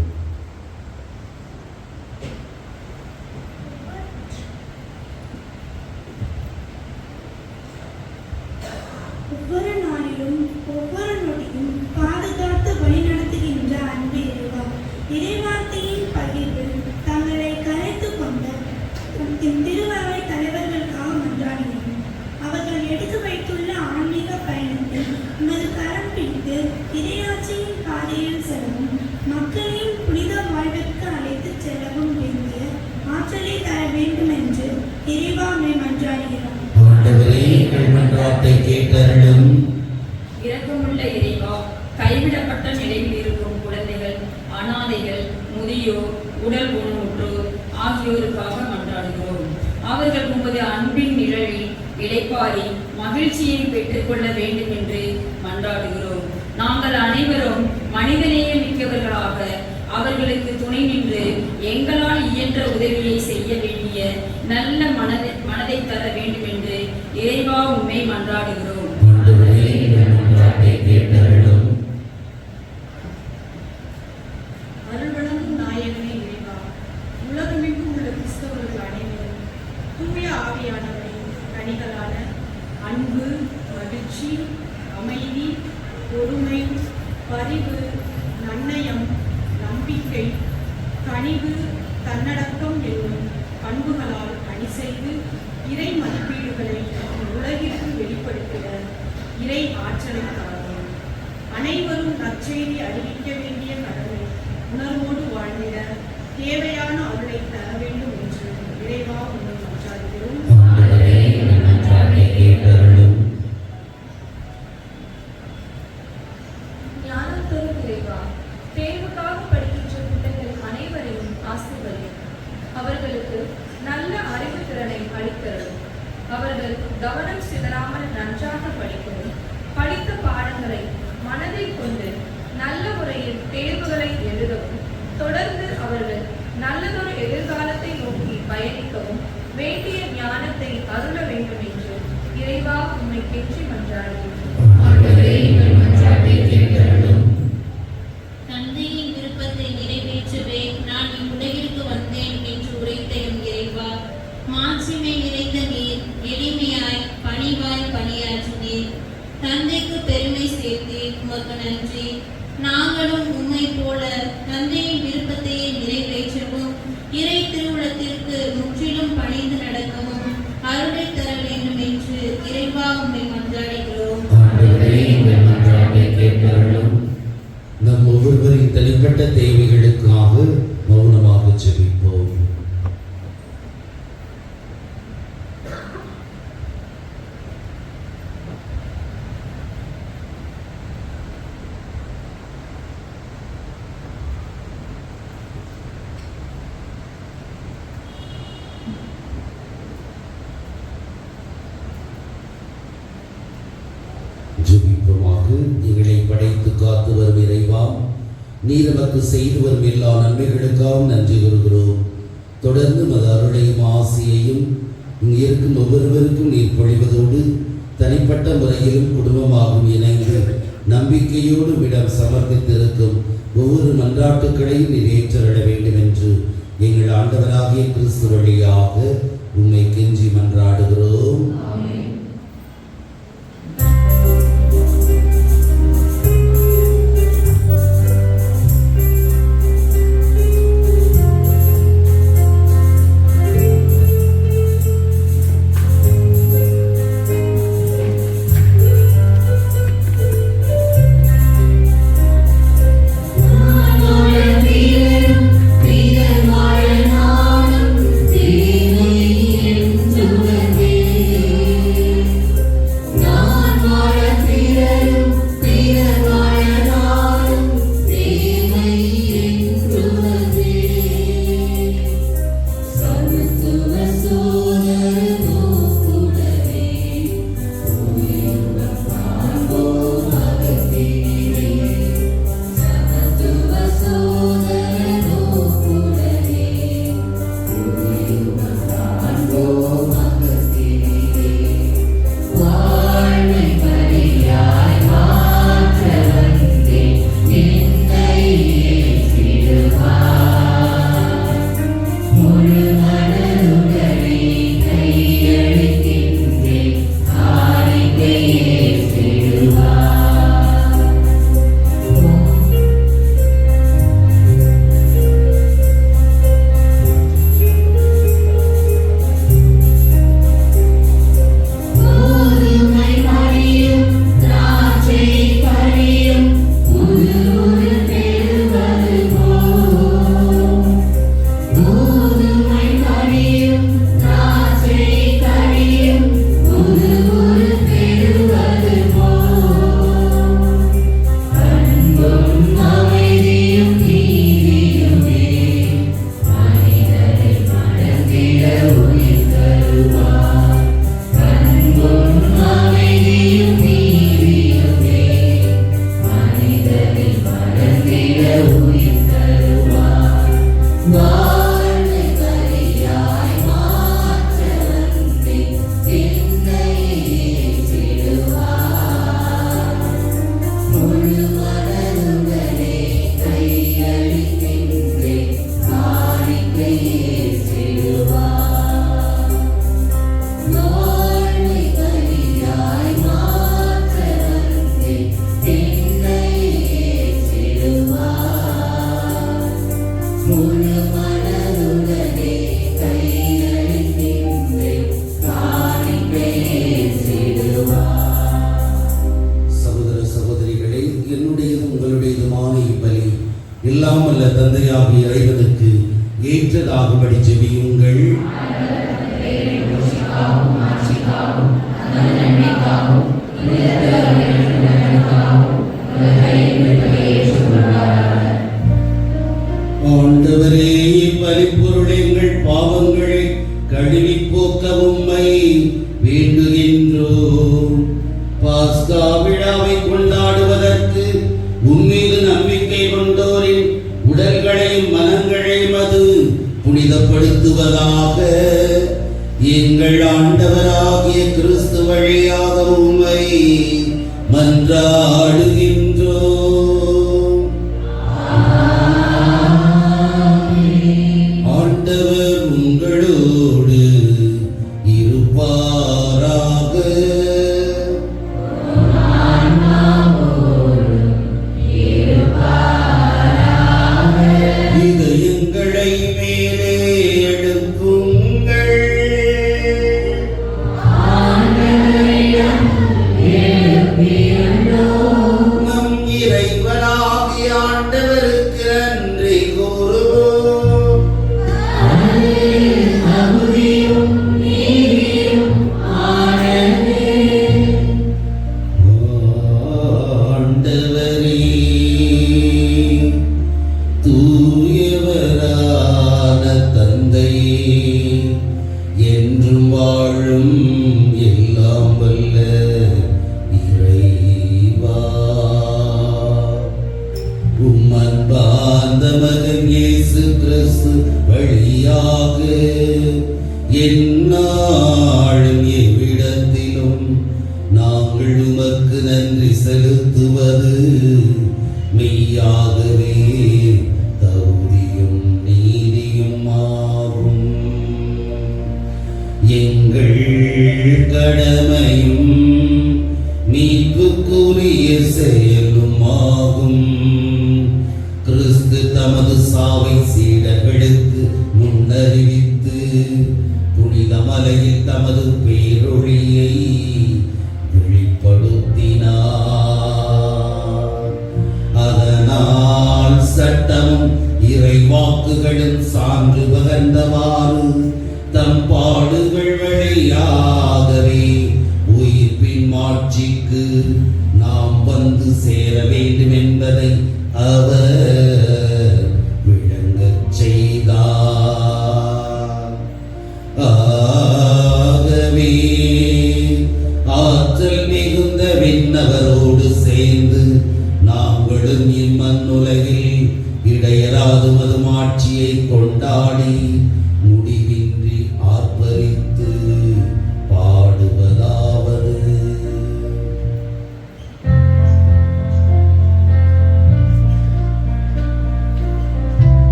ஒவ்வொரு நாளிலும் ஒவ்வொரு நொடியும் பாதுகாத்து வழிநடத்துகின்ற அன்பு இறைவா, இறைவார்த்தையின் பகிர்வில் தங்களை கரைத்துக் கொண்ட திருவரை தலைவர்களுக்காக மன்றாடுகிறோம். அவர்கள் எடுத்து வைத்துள்ள ஆன்மீக பயணத்தில் உமது கரம் பிடித்து இறையாட்சியின் பாதையில் செல்லவும் மக்களையும் புனித வாழ்விற்கு அழைத்துச் செல்லவும் வேண்டிய ஆற்றலை தர வேண்டும் என்று இறைவா உம்மை மன்றாடுகிறோம். ஆண்டவரே, எங்கள் மன்றாட்டை கேட்டருளும். இரக்கமுள்ள இறைவா, கைவிடப்பட்ட நிலையில் இருக்கும் குழந்தைகள், அனாதைகள், முதியோர், உடல் ஊனமுற்றோர் ஆகியோருக்காக மன்றாடுகிறோம். அவர்கள் உமது அன்பின் நிழலில் இளைப்பாரி மகிழ்ச்சியை பெற்றுக்கொள்ள வேண்டும் என்று மன்றாடுகிறோம். நாங்கள் அனைவரும் மனிதநேய மிக்கவர்களாக அவர்களுக்கு துணை நின்று எங்களால் இயன்ற உதவியை செய்ய வேண்டிய நல்ல மனதை தர வேண்டும் என்று இறைவா உம்மை மன்றாடுகிறோம். ஆண்டவரே, எங்கள் மன்றாட்டை கேட்டருளும். அருள்வழங்கும் நாயகனே இறைவா, உலகமெங்கும் உள்ள கிறிஸ்தவர்கள் அனைவரும் தூய ஆவியானவரின் கனிகளான அன்பு, மகிழ்ச்சி, அமைதி, பொறுமை, பரிவு, நன்னயம், நம்பிக்கை, கனிவு, தன்னடக்கம் என்னும் பண்புகளால் அணி செய்து இறை மதிப்பீடுகளை உலகிற்கு வெளிப்படுத்திட இறை ஆற்றலை தாரும். அனைவரும் நற்செய்தி அறிவிக்க வேண்டிய கடமை உணர்வோடு வாழ்ந்திட தேவையான அருளை தர வேண்டும் என்று இறைவா உண்மை மன்றாடுகிறோம். ஆண்டவரே, எங்கள் மன்றாட்டை கேட்டருளும். ஞானம் தரும் இறைவா, தேர்வுக்காக படிக்கின்ற பிள்ளைகள் அனைவரையும் ஆசீர்வதியும். அவர்களுக்கு நல்ல அறிவு திறனை அளித்தரும். அவர்கள் கவனம் சிதறாமல் நன்றாக படிக்கவும், படித்த பாடங்களை மனதில் கொண்டு நல்ல முறையில் தேர்வுகளை எழுதவும், தொடர்ந்து அவர்கள் நல்லதொரு எதிர்காலத்தை நோக்கி பயணிக்கவும் வேண்டிய ஞானத்தை அருள வேண்டும் என்று இறைவா உம்மை கெஞ்சி மன்றாடுகிறோம். ஆண்டவரே, எங்கள் மன்றாட்டை கேட்டருளும். தந்தையின் விருப்பத்தை நிறைவேற்றவே நான் இவ்வுலகிற்கு வந்தேன் என்று உரைத்த எம் இறைவா, மாட்சிமை நிறைந்த நீர் எளிமையாய் பணிவாய் பணியாற்றினீர். தந்தைக்கு பெருமை சேர்த்தீர், உமக்கு நன்றி. நாங்களும் உம்மை போல தந்தையின் விருப்பத்தையே நிறைவேற்றவும் இறை திருவுளத்திற்கு முற்றிலும் பணிந்து நடக்கவும் அருளை தர வேண்டும் என்று இறைவா உம்மை மன்றாடுகிறோம். ஆண்டவரே, எங்கள் மன்றாட்டை கேட்டருளும். நம் ஒவ்வொருவரின் தனிப்பட்ட தேவைகளுக்காக மௌனமாக ஜெபிப்போம். ஜெபிப்போமாக. எங்களை படைத்து காத்து வரும் இறைவா, நீர் நமக்கு செய்து வரும் எல்லா நன்மைகளுக்காகவும் நன்றி கூறுகிறோம். தொடர்ந்து மத அருளையும் ஆசையையும் இங்கு இருக்கும் ஒவ்வொருவருக்கும் நீர் பொழிவதோடு தனிப்பட்ட முறையிலும் குடும்பமாகவும் இணைந்து நம்பிக்கையோடு விடம் சமர்ப்பித்திருக்கும் ஒவ்வொரு மன்றாட்டுக்களையும் நீர் ஏற்றருள வேண்டும் என்று எங்கள் ஆண்டவராகிய கிறிஸ்து வழியாக உம்மை கெஞ்சி மன்றாடுகிறோம். தீமை என்று எங்களுடையதுமான இப்பலி எல்லாம் வல்ல தந்தையாகிய இறைவனுக்கு ஏற்றதாகும்படி ஜெபியுங்கள். ஆண்டவரே, இப்பலிப்பொருள் எங்கள் பாவங்களை கழுவி போக்க உம்மை வேண்டுகின்றோம். பாஸ்கா விழாவை கொண்டாடுவதற்கு உம்மீது நம்பிக்கை கொண்டோரின் உடல்களையும் மனங்களையும் அது புனிதப்படுத்துவதாக எங்கள் ஆண்டவராகிய கிறிஸ்து வழியாக உம்மை மன்றாடுகின்றோம். ஆண்டவர் உங்களோடு இருப்பாராக. இதயங்களை மேலே எழுப்புங்கள். நம் இறைவனாகிய ஆண்டவருக்கு நன்றி கூறுவோம். ஆண்டவரே, தூயவரான தந்தையே, என்றும் வாழும் எல்லாம் வல்ல இறைவா, உம் அன்பார்ந்த மகன் இயேசு கிறிஸ்து வழியாக எந்நாளும் எவ்விடத்திலும் நாங்கள் உமக்கு நன்றி செலுத்துவது மெய்யாகவே தகுதியும் நீதியும் ஆகும். எங்கள் கடமையும் மீட்புக்குரிய செயலும் ஆகும். கிறிஸ்து தமது சாவை சீடர்களுக்கு முன்னறிவித்து புனித மலையில் தமது பேரொழியை வெளிப்படுத்தினார். அதனால் சட்டமும் இறைவாக்குகளும் சான்று பகர்ந்தவாறு தம் பாடுகள் வழியாகவே உயிர்ப்பின் மாட்சிக்கு நாம் வந்து சேர வேண்டும் என்பதை அவர் விளங்கச் செய்தார். ஆகவே ஆற்றல் மிகுந்த விண்ணவரோடு சேர்ந்து நாங்களும் இம்மண்ணுலகில் இடையராதுமது ஆட்சியை கொண்டாடி முடிவின்றி ஆர்ப்பரித்து பாடுவதாவது.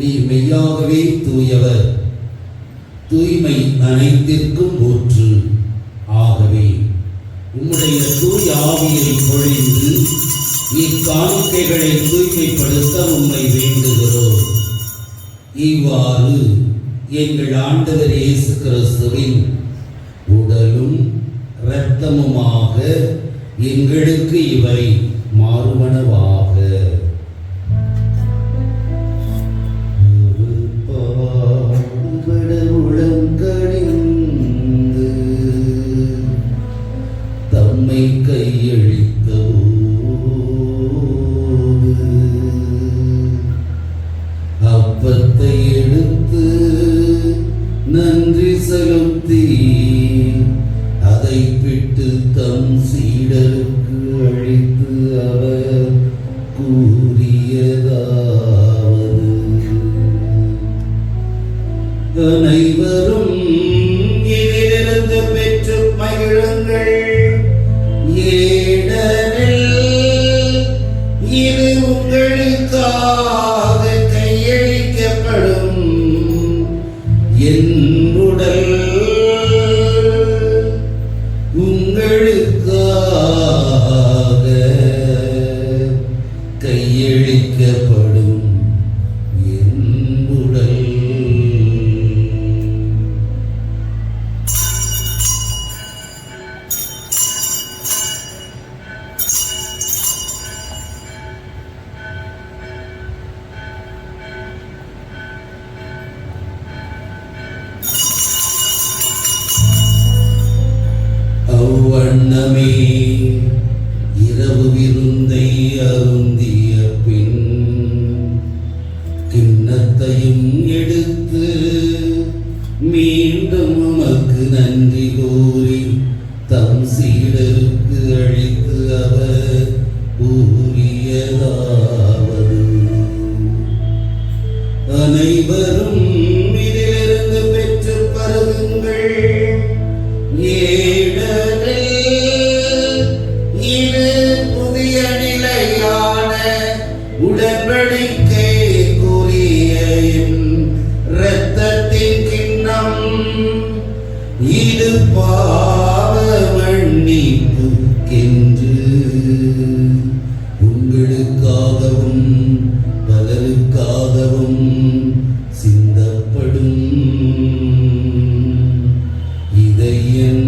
நீர் மெய்யாகவே தூயவர், தூய்மை அனைத்திற்கும் ஊற்று. ஆகவே உம்முடைய தூய ஆவியை பொழிந்து இக்காணிக்கைகளை தூய்மைப்படுத்த உம்மை வேண்டுகிறோம். இவ்வாறு எங்கள் ஆண்டவர் இயேசு கிறிஸ்துவின் உடலும் இரத்தமுமாக எங்களுக்கு இவை மாறுவனவாக. உளங்கணிந்து தம்மை கையளித்த அப்பத்தை எடுத்து நன்றி செலுத்தி அதை பிட்டு தம் சீடருக்கு அளித்து அவர் கூறியதாவது: அனைவரும் இதிலிருந்து பெற்று மகிழுங்கள். ஏனெனில் இது உங்களுக்காக கையளிக்கப்படும் என் உடல், உங்களுக்காக கையளிக்கப்படும் என் உடல். அவ்வண்ணமே இரவு விருந்தை அருந்திய பின் கிண்ணத்தையும் எடுத்து மீண்டும் உமக்கு நன்றி கூறி தம் சீடருக்கு அளித்து அவர் கூறியதாவது: அனைவரும் இதிலிருந்து பெற்று பருகுங்கள். இது புதிய நிலையான உடன்படிக்கை கூறிய இரத்தத்தின் கிண்ணம். இது பாவ மன்னிப்புக்கென்று உங்களுக்காகவும் பலருக்காகவும் சிந்தப்படும். இதை என்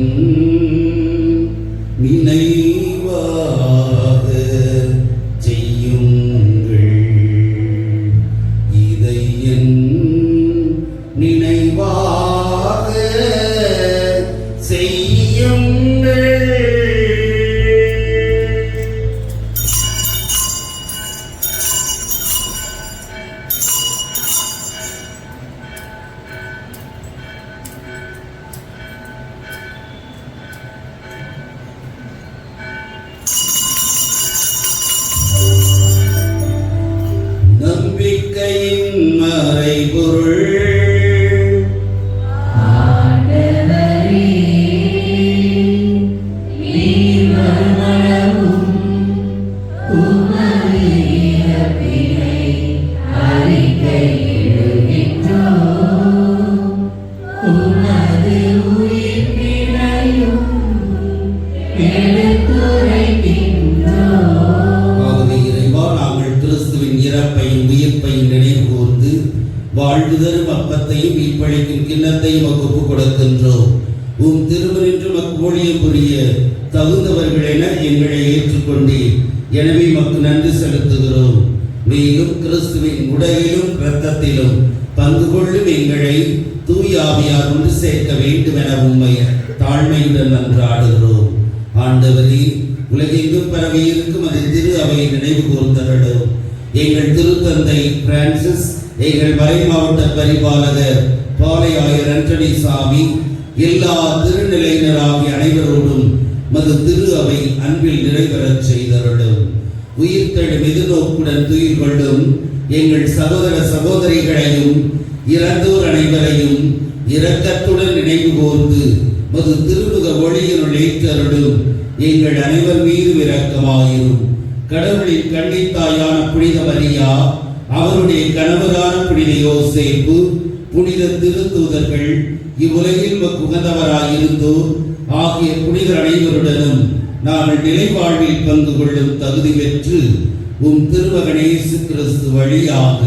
நினைவாக செய்யுங்கள். இதை என் நினைவாக செய்யுங்கள். நம்பிக்கையின் மறைபொருள். ஆகவே இறைவா, நாங்கள் கிறிஸ்துவின் இறப்பையும் உயிர்ப்பையும் நினைவு கூர்ந்து வாழ்வு தரும் அப்பத்தையும் மீட்பளிக்கும் கிண்ணத்தையும் ஒப்புக் கொடுக்கின்றோம். உம் திருமணின்று மக்கு ஊழியம் புரிய தகுந்தவர்கள் என எங்களை ஏற்றுக்கொண்டீர். எனவே மக்கு நன்றி செலுத்துகிறோம். மேலும் கிறிஸ்துவின் உடலிலும் இரத்தத்திலும் பங்கு கொள்ளும் எங்களை தூய ஆவியார் ஒன்று சேர்க்க வேண்டும் என உம்மை தாழ்மையுடன் மன்றாடுகிறோம். ஆண்டவரே, உலகெங்கும் பரவி இருக்கும் அதை திரு அவை நினைவு கூர்ந்தருளும். எங்கள் திருத்தந்தை பிரான்சிஸ், எங்கள் மறை மாவட்ட பரிபாலகர் பாளையாயர் ஆண்டனி சாமி, எல்லா திருநிலையினராகிய அனைவரோடும் மது திரு அவை அன்பில் நிறைவேறச் செய்தருளும். உயிர்த்தெழும் எதிர்நோக்குடன் துயில் கொள்ளும் எங்கள் சகோதர சகோதரிகளையும் இறந்தோர் அனைவரையும் இரக்கத்துடன் நினைவு கூர்ந்து மது திருமுக ஒளியினுள் ஏற்றருளும். எங்கள் அனைவர் மீது இரக்கமாயிரும். கடவுளின் கன்னித்தாயான புனித மரியா, அவருடைய கணவரான புனித யோசேப்பு, புனித திருத்தூதர்கள், இவ்வுலகில் உகந்தவராயிருந்தோர் ஆகிய புனிதர் அனைவருடனும் நாங்கள் நிலைவாழ்வில் பங்கு கொள்ளும் தகுதி பெற்று உம் திருமகன் இயேசு கிறிஸ்து வழியாக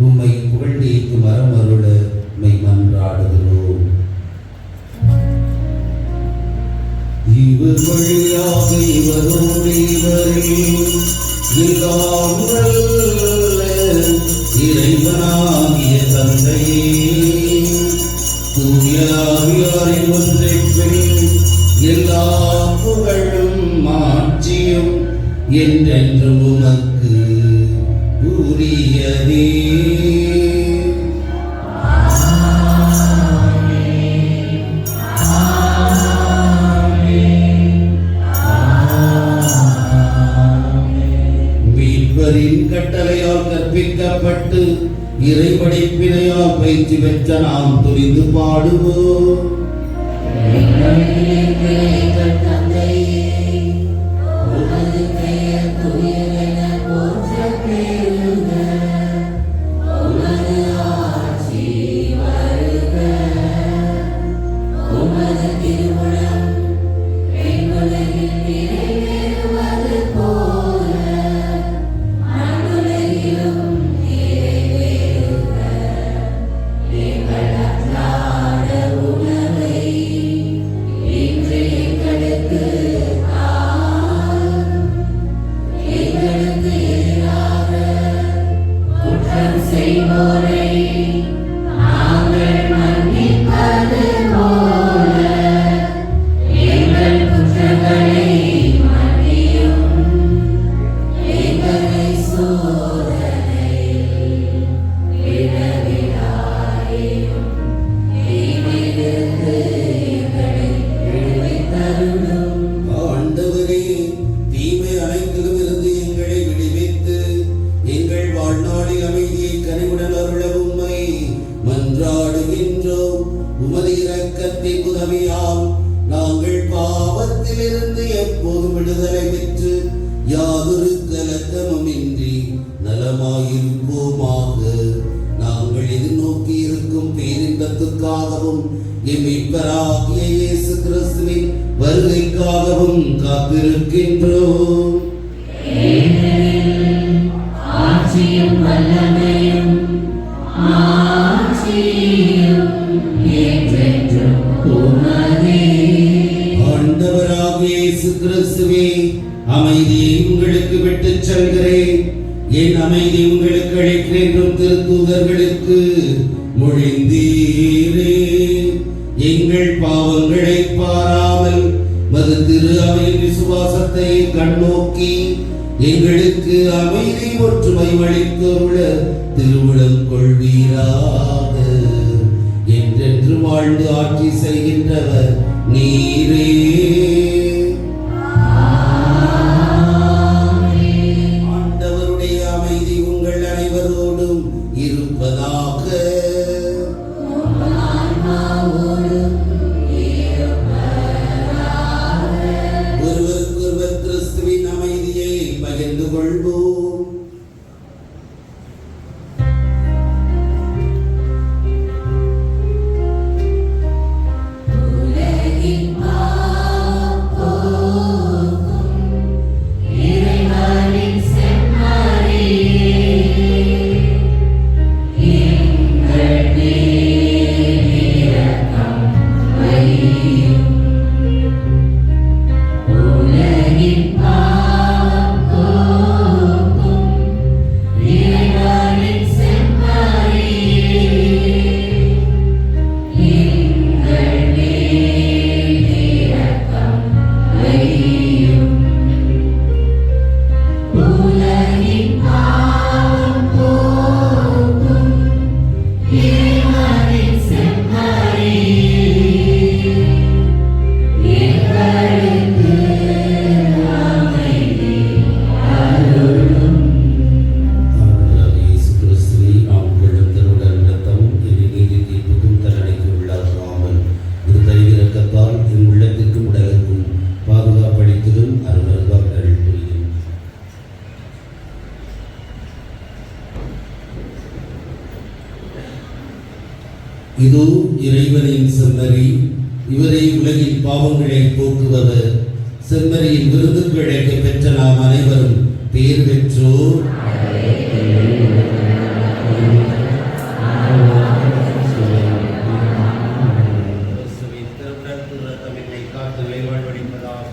உம்மை புகழ்ந்தேத்து மரமருள உம்மை மன்றாடுகிறோம். இவர் வழியாக இவரோடு இவரே எல்லாம் வல்ல இறைவனாகிய தந்தையே, தூய ஆவியாரின் ஒன்றைப்படி எல்லா புகழும் மாட்சியும் என்றென்றும் உமக்கு உரியதே. மீட்பரின் கட்டளையால் கற்பிக்கப்பட்டு இறைபடிப்பினையால் பயிற்சி பெற்ற நாம் துணிந்து பாடுவோம். ஆண்டவரே, தீமை அனைத்திலும் இருந்து எங்களை விடுவித்து எங்கள் வாழ்நாளில் அமைதியை கனிவுடன் அருள உம்மை மன்றாடுகின்றோம். உமது இரக்கத்தின் உதவியால் நாங்கள் பாவத்திலிருந்து எப்போதும் விடுதலை பெற்று யாதொரு கலக்கமுமின்றி நலமாயிருப்போமாக. நாங்கள் எதிர்நோக்கி இருக்கும் பேரின்பத்துக்காகவும் எம் மீட்பராகிய இயேசு கிறிஸ்துவின் வருகைக்காகவும் காத்திருக்கின்றோம். ஆட்சியும் வல்லமையும் மாட்சியும் என்றென்றும் உமதே. ஆண்டவராகிய இயேசு கிறிஸ்துவே, அமைதியை உங்களுக்கு விட்டுச் செல்கிறேன், என் அமைதி உங்களுக்கு அளிக்கிறேன் என்றும் திருத்தூதர்களுக்கு மொழிந்தீரே. எங்கள் பாவங்களை பாராமல் மது திரு அவையின் விசுவாசத்தை கண்ணோக்கி எங்களுக்கு அமைதி ஒற்றுமை அளித்துள்ள திருவுளம் கொள்வீராக. என்றென்று வாழ்ந்து ஆட்சி செய்கின்றவர் நீரே. ஆண்டவருடைய அமைதி உங்கள் அனைவரோடும் இருப்பதாக. ஒருவருக்கொருவர் கிறிஸ்துவின் அமைதியை பகிர்ந்து கொள்வோம். இதோ இறைவனின் செம்மறி, இவரை உலகின் பாவங்களை போக்குபவர். செம்மறியின் விருந்துக்கு அழைக்க பெற்ற நாம் அனைவரும் பேர் பெற்றோர் காத்து வேல்வாழ்வடிப்பதாக.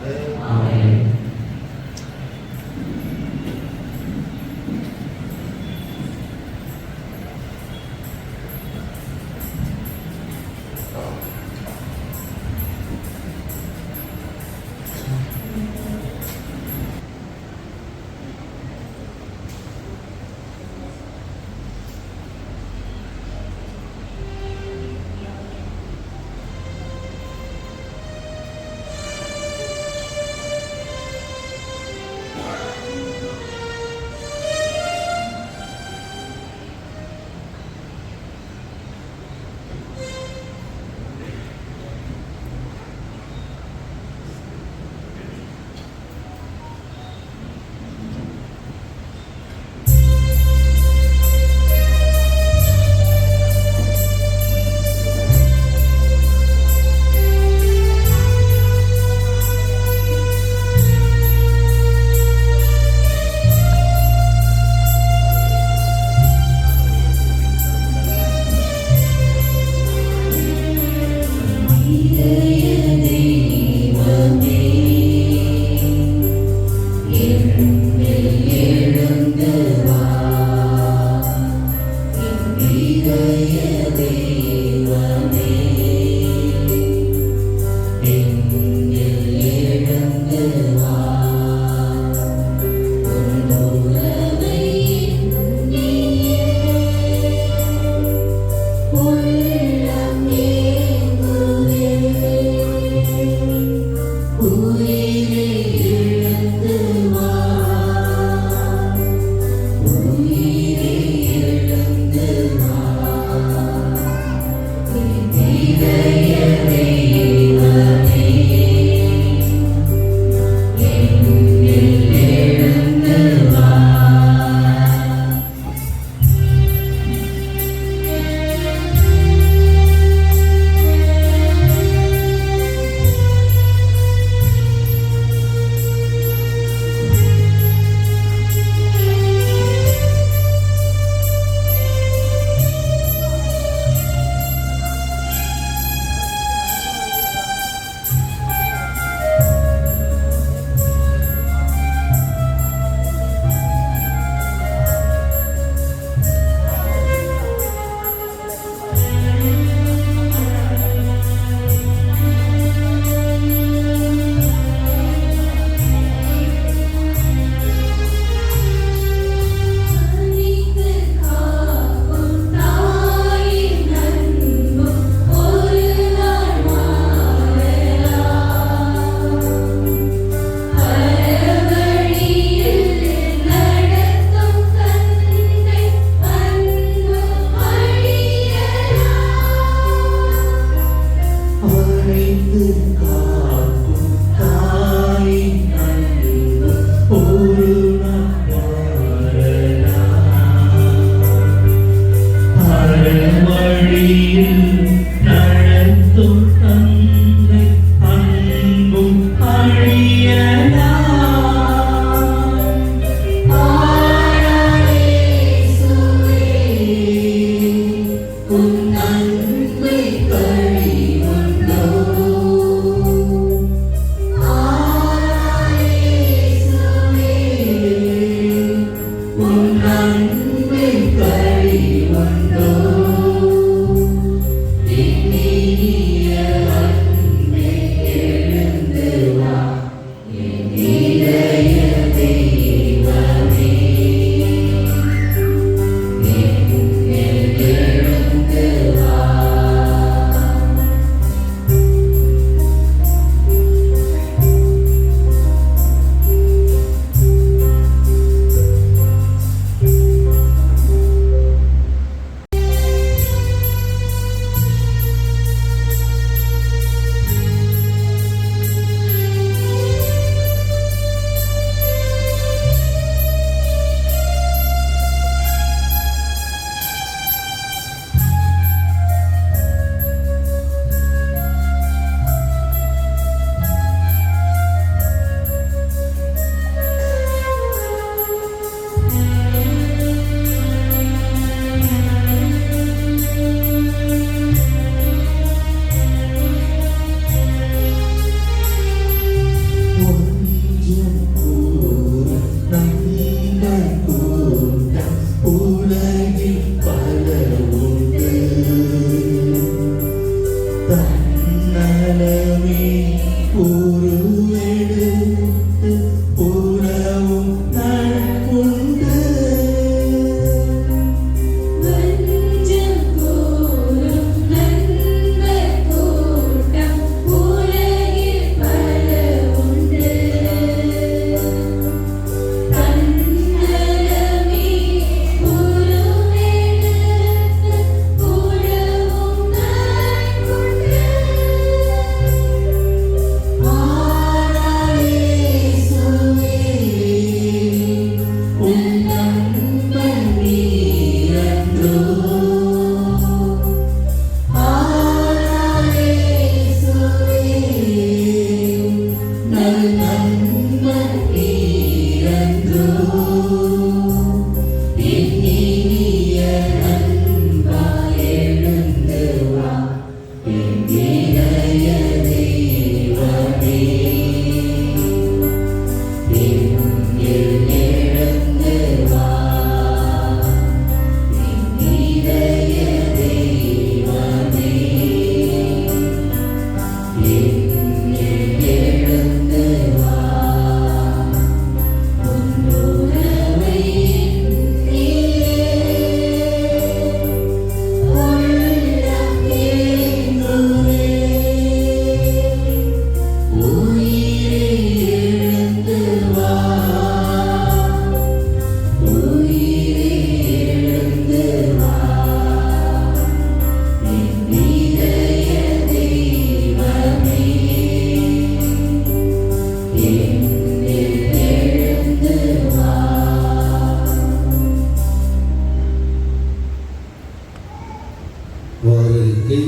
வாரறிக்கை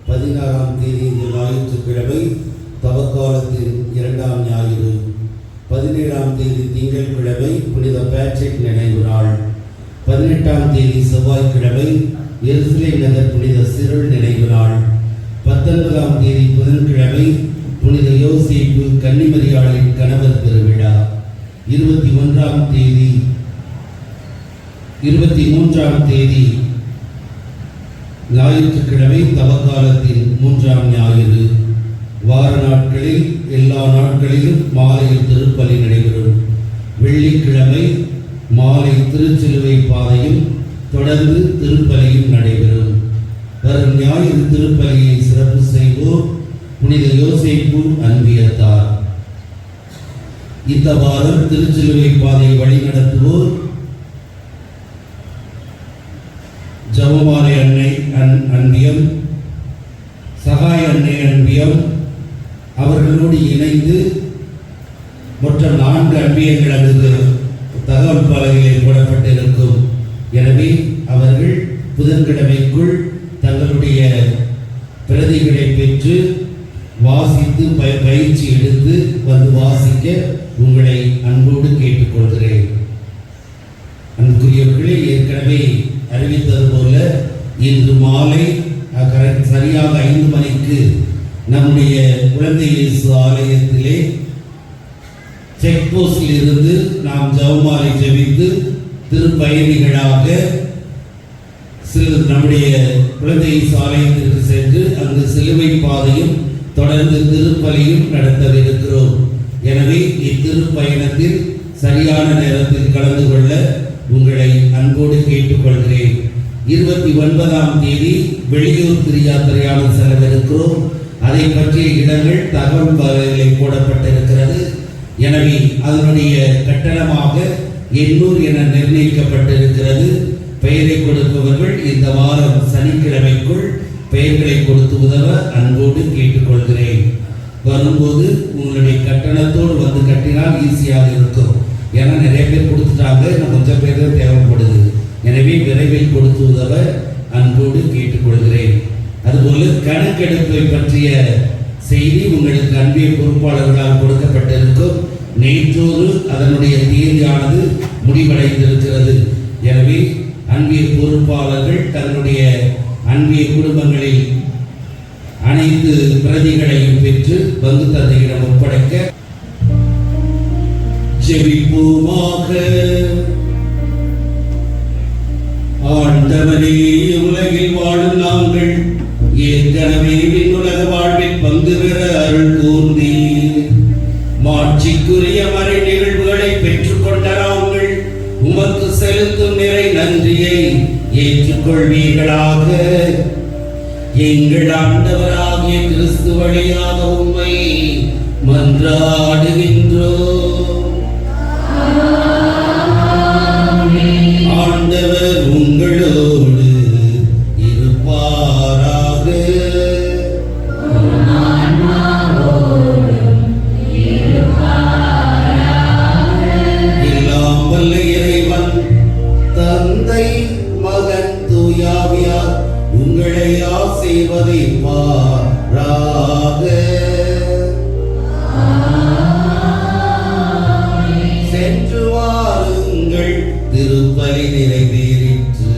16ஆம் தேதி ஞாயிற்றுக்கிழமை தவக்காலத்தின் 2ஆம் ஞாயிறு. 17ஆம் தேதி திங்கட்கிழமை புனித பேட்ரிக் நினைவு நாள். 18ஆம் தேதி செவ்வாய்க்கிழமை எருசலேம் நகர் புனித சிறுல் நினைவு நாள். 19ஆம் தேதி புதன்கிழமை புனித யோசேப்பு கன்னிமரியாளின் கணவர் பெருவிழா. 23ஆம் தேதி ஞாயிற்றுக்கிழமை தவக்காலத்தின் 3ஆம் ஞாயிறு. வார நாட்களில் எல்லா நாட்களிலும் மாலையில் திருப்பலி நடைபெறும். வெள்ளிக்கிழமை மாலை திருச்சிலுவை பாதையும் தொடர்ந்து திருப்பலியும் நடைபெறும். வரும் ஞாயிறு திருப்பலியை சிறப்பு செய்வோர் புனித யோசேப்பு அன்பியத்தார். இந்த வாரம் திருச்சிலுவை பாதை வழிநடத்துவோர் ஜெபமாலை அன்னை அன்பியம், சகாய அன்னை அன்பியம் அவர்களோடு இணைந்து மொத்தம் 4 அன்பியங்கள் அங்கு தகவல் பலகையில் போடப்பட்டிருக்கும். எனவே அவர்கள் புதன்கிழமைக்குள் தங்களுடைய பிரதிகளை பெற்று வாசித்து பயிற்சி எடுத்து வந்து வாசிக்க உங்களை அன்போடு கேட்டுக்கொள்கிறேன். அன்புக்குரியவர்களே, ஏற்கனவே அறிவித்தது போல இன்று மாலை சரியாக 5 மணிக்கு நம்முடைய குழந்தை இயேசு ஆலயத்திலே செக் போஸ்டில் இருந்து நாம் ஜெபமாலை ஜெபித்து திருப்பயணிகளாக நம்முடைய குழந்தை இயேசு ஆலயத்திற்கு சென்று அங்கு சிலுவை பாதையும் தொடர்ந்து திருப்பலியும் நடத்தவிருக்கிறோம். எனவே இத்திருப்பயணத்தில் சரியான நேரத்தில் கலந்து கொள்ள உங்களை அன்போடு கேட்டுக்கொள்கிறேன். 29ஆம் தேதி வெளியூர் திருயாத்திரையாளர் செலவிருக்கிறோம். அதை பற்றிய இடங்கள் தகவல் பலகையில் போடப்பட்டிருக்கிறது. எனவே அதனுடைய கட்டணமாக 800 என நிர்ணயிக்கப்பட்டிருக்கிறது. பெயரை கொடுப்பவர்கள் இந்த வாரம் சனிக்கிழமைக்குள் பெயர்களை கொடுத்து உதவ அன்போடு கேட்டுக்கொள்கிறேன். வரும்போது உங்களுடைய கட்டணத்தோடு வந்து கட்டினால் ஈஸியாக இருக்கும். ஏன்னா நிறைய பேர் கொடுத்துட்டாங்க, இன்னும் கொஞ்சம் பேர் தான் தேவைப்படுது. எனவே விரைவில் கொடுத்து உதவ அன்போடு கேட்டுக்கொள்கிறேன். அதுபோல கணக்கெடுப்பை பற்றிய செய்தி உங்களுக்கு அன்பிய பொறுப்பாளர்களால் கொடுக்கப்பட்டிருக்கும். நேற்றோடு அதனுடைய தேதியானது முடிவடைந்திருக்கிறது. எனவே அன்பிய பொறுப்பாளர்கள் தன்னுடைய அன்பிய குடும்பங்களில் அனைத்து பிரதிகளையும் பெற்று பங்கு தந்தையிடம் ஒப்படைக்க ஜெபிப்போமாக. ஆண்டவனே, உலகில் வாழும் நாங்கள் ஏற்கனவே விண்ணுலக வாழ்வில் பங்கு பெற அருள் கூர்ந்தீர். மாட்சிக்குரிய மறை நிகழ்வுகளை பெற்றுக்கொண்ட நாங்கள் உமக்கு செலுத்தும் நிறை நன்றியை ஏற்றுக்கொள்வீர்களாக. எங்கள் ஆண்டவராகிய கிறிஸ்து வழியாக உம்மை மன்றாடுகின்றோம். ஆண்டவர் உங்களோடு இருப்பாராக. எல்லாம் வல்ல இறைவன் தந்தை, மகன், தூயாவியார் உங்களை ஆசீர்வதிப்பாராக. சென்று வாருங்கள், திருப்பலி நிறைவேறிற்று.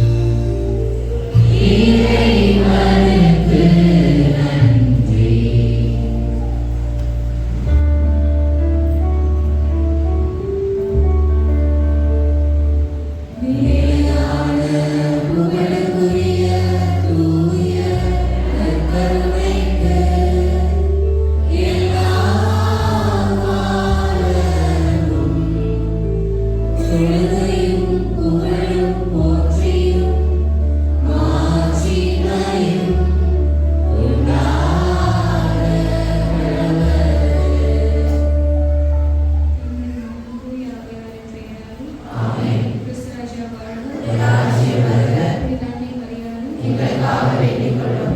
எங்களுக்காக வேண்டிக் கொள்ளும்.